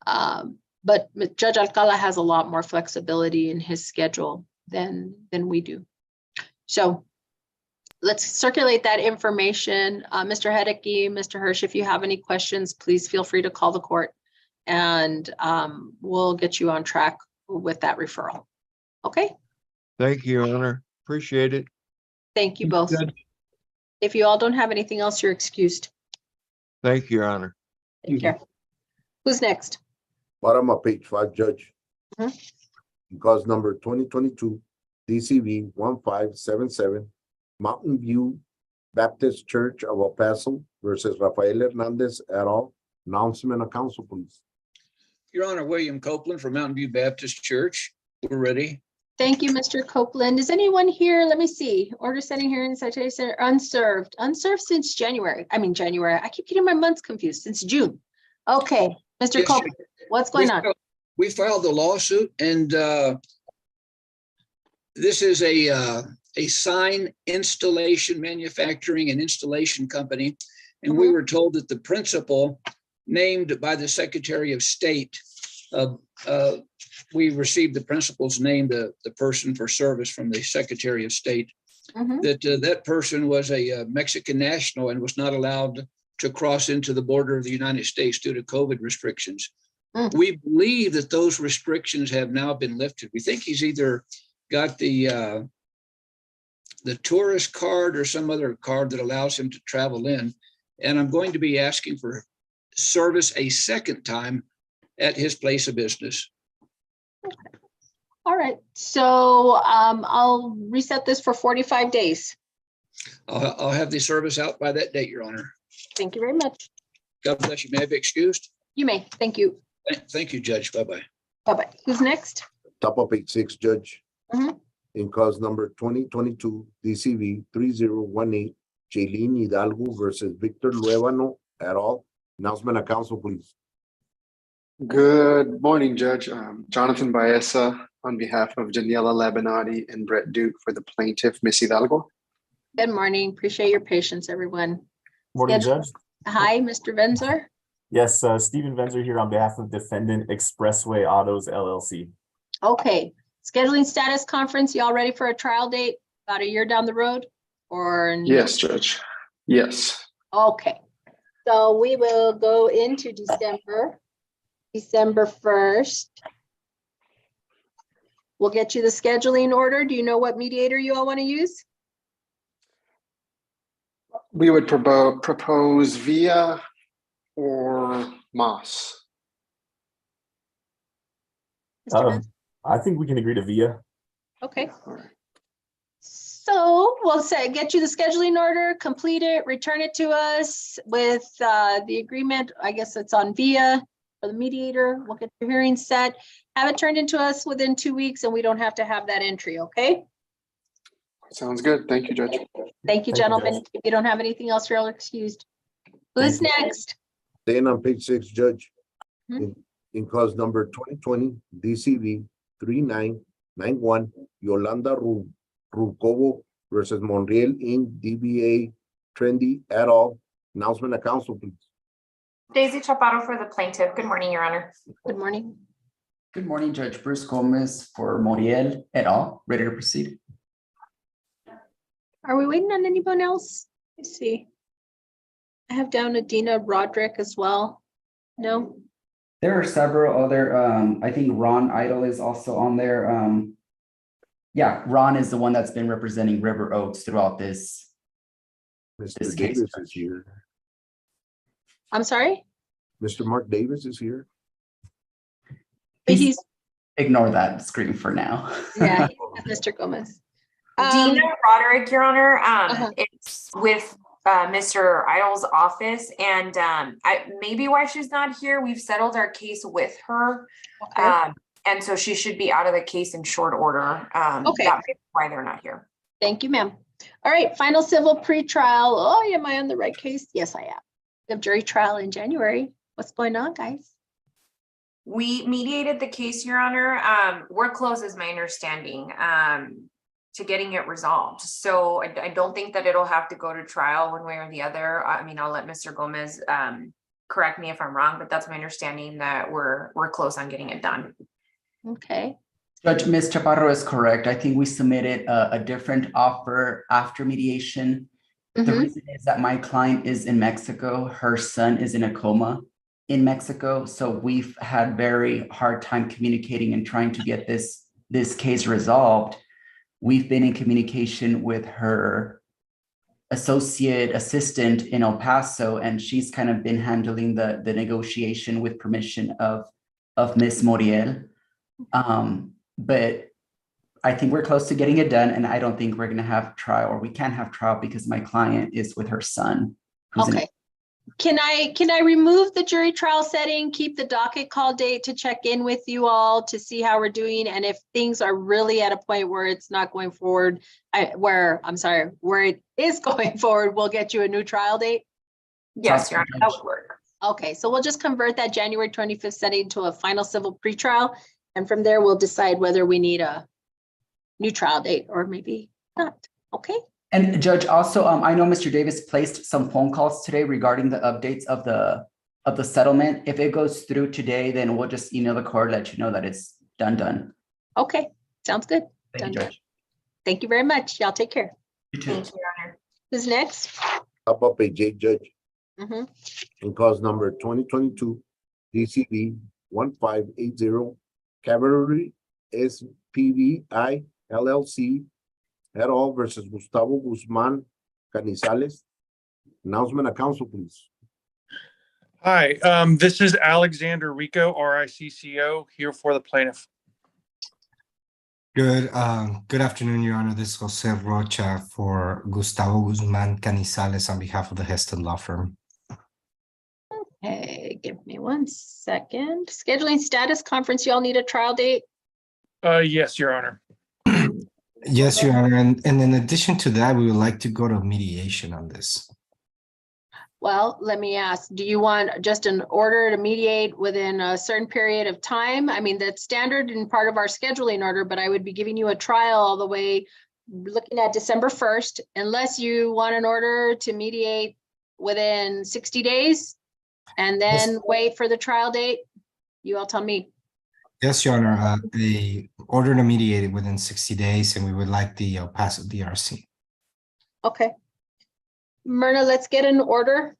But Judge Alcala has a lot more flexibility in his schedule than we do. So let's circulate that information. Mr. Hedicky, Mr. Hirsch, if you have any questions, please feel free to call the court and we'll get you on track with that referral. Okay. Thank you, Your Honor. Appreciate it. Thank you both. If you all don't have anything else, you're excused. Thank you, Your Honor. Take care. Who's next? Bottom of page 5, Judge. Mhm. Because number 2022 DCV 1577, Mountain View Baptist Church of El Paso versus Rafael Hernandez et al. Announcement of council, please. Your Honor, William Copeland from Mountain View Baptist Church. We're ready. Thank you, Mr. Copeland. Is anyone here? Let me see. Order setting hearing citation unserved. Unserved since January. I keep getting my months confused. Since June. Okay, Mr. Yes, Copeland, what's going on? We filed the lawsuit, and this is a sign installation, manufacturing and installation company. And we were told that the principal named by the Secretary of State, we received the principal's name, the person for service from the Secretary of State, that person was a Mexican national and was not allowed to cross into the border of the United States due to COVID restrictions. We believe that those restrictions have now been lifted. We think he's either got the tourist card or some other card that allows him to travel in. And I'm going to be asking for service a second time at his place of business. All right, so I'll reset this for 45 days. I'll have the service out by that date, Your Honor. Thank you very much. God bless you. May I be excused? You may. Thank you. Thank you, Judge. Bye-bye. Bye-bye. Who's next? Top of page 6, Judge. Mhm. In cause number 2022 DCV 3018, Jaylene Hidalgo versus Victor Luevano et al. Announcement of council, please. Good morning, Judge. Jonathan Baeza on behalf of Daniela Labanati and Brett Duke for the plaintiff, Miss Hidalgo. Good morning. Appreciate your patience, everyone. Morning, Schedule- Judge. Hi, Mr. Venzer. Yes, Stephen Venzer here on behalf of defendant Expressway Autos LLC. Okay, scheduling status conference. Y'all ready for a trial date about a year down the road? Or no? Yes, Judge. Yes. Okay, so we will go into December 1st. We'll get you the scheduling order. Do you know what mediator you all want to use? We would propose via or Moss. I think we can agree to via. Okay. So we'll say, get you the scheduling order, complete it, return it to us with the agreement. I guess it's on via for the mediator. We'll get your hearing set, have it turned into us within 2 weeks, and we don't have to have that entry, okay? Sounds good. Thank you, Judge. Thank you, gentlemen. If you don't have anything else, you're all excused. Who's next? Staying on page 6, Judge. Mhm. In cause number 2020 DCV 3991, Yolanda Rucobo versus Monreal Inc. DBA Trendy et al. Announcement of council, please. Daisy Chaparro for the plaintiff. Good morning, Your Honor. Good morning. Good morning, Judge Bruce Gomez for Moriel et al. Ready to proceed? Are we waiting on anyone else? Let's see. I have down Adina Roderick as well. No? There are several other, I think Ron Idle is also on there. Yeah, Ron is the one that's been representing River Oaks throughout this Mr. case. Davis is here. I'm sorry? Mr. Mark Davis is here. He's Ignore that screen for now. yeah, Mr. Gomez. Dina Roderick, Your Honor. It's with Mr. Idle's office, and maybe why she's not here. We've settled our case with her, and so she should be out of the case in short order. Okay. That may be why they're not here. Thank you, ma'am. All right, final civil pretrial. Oh, am I on the right case? Yes, I am. We have jury trial in January. What's going on, guys? We mediated the case, Your Honor. We're close, is my understanding, to getting it resolved. So I don't think that it'll have to go to trial one way or the other. I mean, I'll let Mr. Gomez correct me if I'm wrong, but that's my understanding that we're close on getting it done. Okay. Judge, Ms. Chaparro is correct. I think we submitted a different offer after mediation. The reason is that my client is in Mexico. Her son is in a coma in Mexico. So we've had very hard time communicating and trying to get this case resolved. we've been in communication with her associate assistant in El Paso, and she's kind of been handling the negotiation with permission of Ms. Moriel. But I think we're close to getting it done, and I don't think we're gonna have trial, or we can't have trial because my client is with her son. who's in- Okay. Can I remove the jury trial setting, keep the docket call date to check in with you all to see how we're doing? And if things are really at a point where it's not going forward, where it is going forward, we'll get you a new trial date? Yes, Your Honor, that would work. Okay, so we'll just convert that January 25th setting to a final civil pretrial. And from there, we'll decide whether we need a new trial date or maybe not. Okay? And Judge, also, I know Mr. Davis placed some phone calls today regarding the updates of the settlement. If it goes through today, then we'll just email the court, let you know that it's done. Okay, sounds good. Thank you, Judge. Thank you very much. Y'all take care. You too. Thank you, Your Honor. Who's next? Up a J, Judge, Mhm. in cause number 2022 DCV 1580, Cavalry SPVI LLC et al. Versus Gustavo Guzman Canizales. Announcement of council, please. Hi, this is Alexander Rico, RICCO, here for the plaintiff. Good afternoon, Your Honor. This is Jose Rocha for Gustavo Guzman Canizales on behalf of the Heston Law Firm. Hey, give me 1 second. Scheduling status conference, y'all need a trial date? Yes, Your Honor. Yes, Your Honor. And in addition to that, we would like to go to mediation on this. Well, let me ask, do you want just an order to mediate within a certain period of time? I mean, that's standard and part of our scheduling order, but I would be giving you a trial all the way looking at December 1st, unless you want an order to mediate within 60 days and then wait for the trial date. You all tell me. Yes, Your Honor. The order to mediate it within 60 days, and we would like the El Paso DRC. Okay. Myrna, let's get an order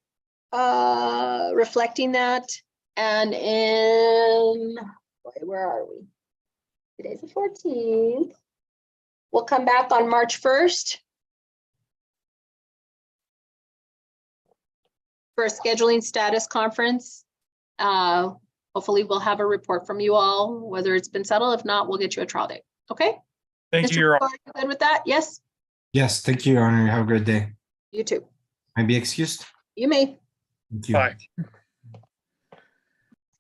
reflecting that. And where are we? Today's the 14th. We'll come back on March 1st for a scheduling status conference. Hopefully we'll have a report from you all, whether it's been settled. If not, we'll get you a trial date. Okay? Thank you, Your Honor. You good with that? Yes? Yes, thank you, Your Honor. Have a great day. You too. May I be excused? You may. Thank you. Bye.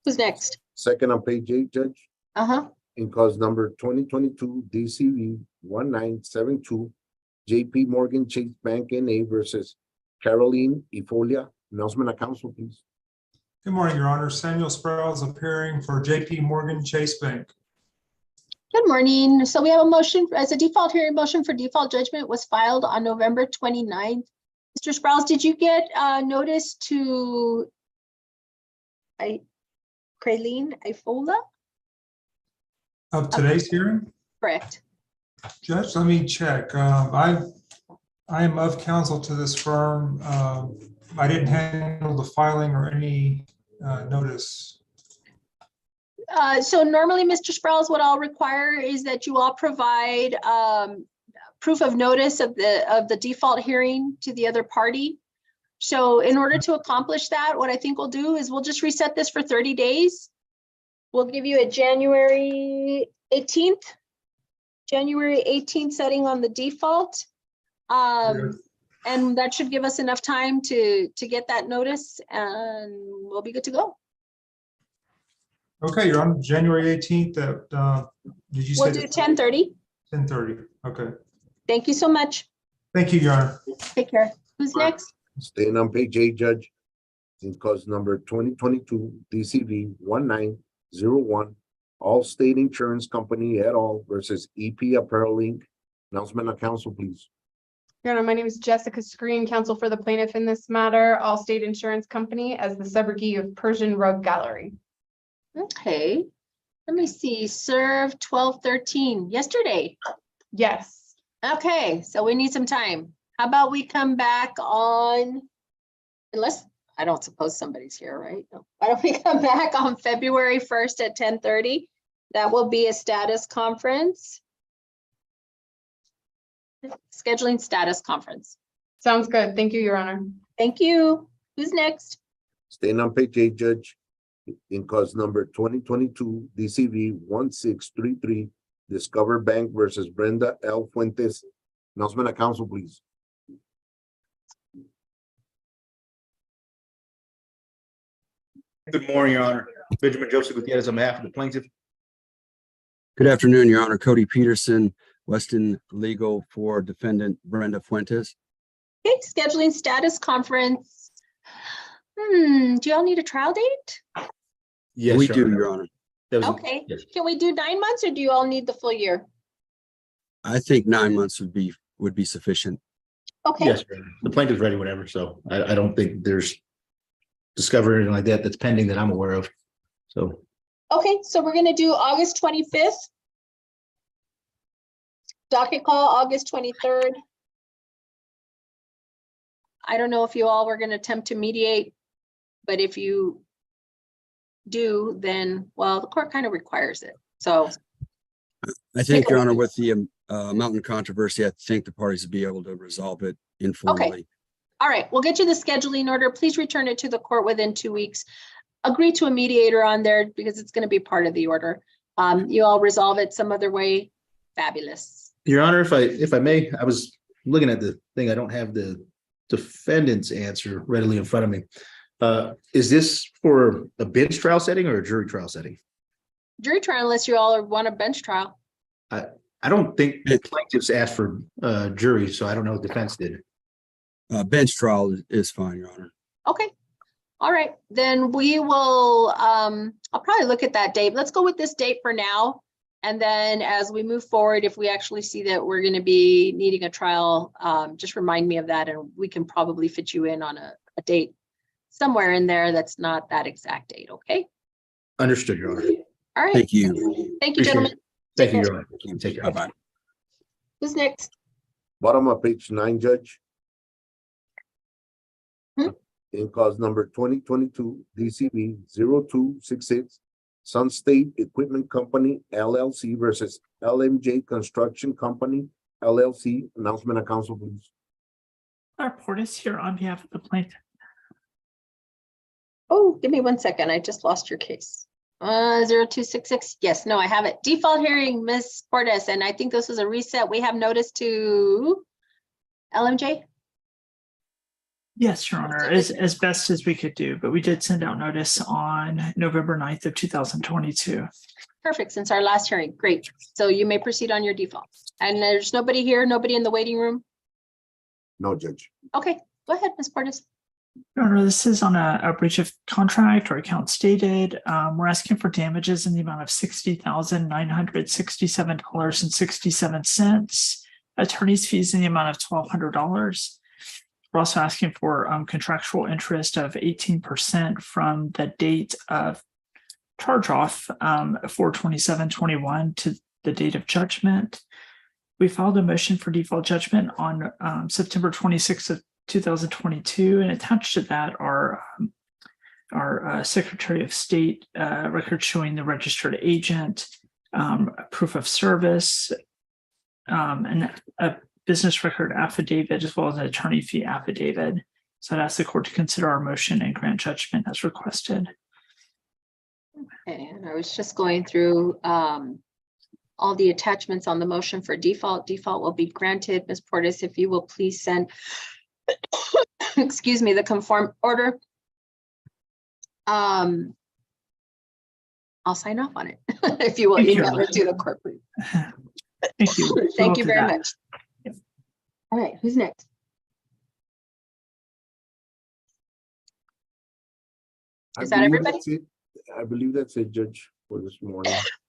Who's next? Second on page 8, Judge, Uh-huh. in cause number 2022 DCV 1972, JP Morgan Chase Bank NA versus Caroline Ifolia. Announcement of council, please. Good morning, Your Honor. Samuel Sprouse appearing for JP Morgan Chase Bank. Good morning. So we have a motion as a default hearing motion for default judgment was filed on November 29th. Mr. Sprouse, did you get notice to Caroline Ifolia? Of today's hearing? Correct. Judge, let me check. I am of counsel to this firm. I didn't handle the filing or any notice. So normally, Mr. Sprouse, what I'll require is that you all provide proof of notice of the default hearing to the other party. So in order to accomplish that, what I think we'll do is we'll just reset this for 30 days. We'll give you a January 18th setting on the default. And that should give us enough time to get that notice and we'll be good to go. Okay, you're on January 18th. Did you say? We'll do 10:30. 10:30. Okay. Thank you so much. Thank you, Your Honor. Take care. Who's next? Staying on page 8, Judge, in cause number 2022 DCV 1901, Allstate Insurance Company et al. Versus EP Apparel Inc. Announcement of council, please. Your Honor, my name is Jessica Screen, counsel for the plaintiff in this matter, Allstate Insurance Company as the subrogate of Persian Rug Gallery. Okay. Let me see. Serve 12/13 yesterday. Yes. Okay, so we need some time. How about we come back on, unless, I don't suppose somebody's here, right? No. Why don't we come back on February 1st at 10:30? That will be a status conference. scheduling status conference. Sounds good. Thank you, Your Honor. Thank you. Who's next? Staying on page 8, Judge, in cause number 2022 DCV 1633, Discover Bank versus Brenda L. Fuentes. Announcement of council, please. Good morning, Your Honor. Benjamin Joseph Gutierrez on behalf of the plaintiff. Good afternoon, Your Honor. Cody Peterson, Weston Legal for defendant Brenda Fuentes. Okay, scheduling status conference. Do y'all need a trial date? Yes, We Your do, Honor. Your Honor. That was- Okay, yes. can we do 9 months or do you all need the full year? I think 9 months would be sufficient. Okay. Yes, Your Honor. The plaintiff's ready whenever, so I don't think there's discovery or anything like that that's pending that I'm aware of. So, Okay, so we're gonna do August 25th. Docket call, August 23rd. I don't know if you all were gonna attempt to mediate, but if you do, then, well, the court kind of requires it. So, I think, Your Honor, with the mountain controversy, I think the parties would be able to resolve it informally. all right, we'll get you the scheduling order. Please return it to the court within 2 weeks. Agree to a mediator on there because it's gonna be part of the order. You all resolve it some other way. Fabulous. Your Honor, if I may, I was looking at the thing. I don't have the defendant's answer readily in front of me. Is this for a bench trial setting or a jury trial setting? Jury trial unless you all want a bench trial. I don't think the plaintiffs asked for jury, so I don't know if defense did. Bench trial is fine, Your Honor. Okay. All right, then we will, I'll probably look at that date. Let's go with this date for now. And then as we move forward, if we actually see that we're going to be needing a trial, just remind me of that and we can probably fit you in on a date somewhere in there that's not that exact date, okay? Understood, Your Honor. All right. Thank you. Thank you, Appreciate gentlemen. it. Thank you, Take Your Honor. Take care. Bye-bye. Who's next? Bottom of page 9, Judge. In cause number 2022 DCV 0266, Sun State Equipment Company LLC versus LMJ Construction Company LLC. Announcement of council, please. Our report is here on behalf of the plaintiff. Oh, give me 1 second. I just lost your case. 0266. Yes, no, I have it. Default hearing, Ms. Portes, and I think this was a reset. We have notice to LMJ. Yes, Your Honor, as best as we could do, but we did send out notice on November 9th of 2022. Perfect, since our last hearing. Great. So you may proceed on your default. And there's nobody here, nobody in the waiting room? No, Judge. Okay, go ahead, Ms. Portes. Your Honor, this is on a breach of contract or account stated. We're asking for damages in the amount of $60,967.67. Attorney's fees in the amount of $1,200. We're also asking for contractual interest of 18% from the date of charge off, 4/27/21 to the date of judgment. We filed a motion for default judgment on September 26th of 2022, and attached to that are our Secretary of State record showing the registered agent, proof of service, and a business record affidavit, as well as an attorney fee affidavit. So I'd ask the court to consider our motion and grant judgment as requested. Okay, and I was just going through all the attachments on the motion for default. Default will be granted. Ms. Portes, if you will please send, excuse me, the conform order. I'll sign off on it. If you will email it to the court, please. Thank you. Thank you very much. All right, who's next? Is that everybody? I believe that's it, Judge, for this morning.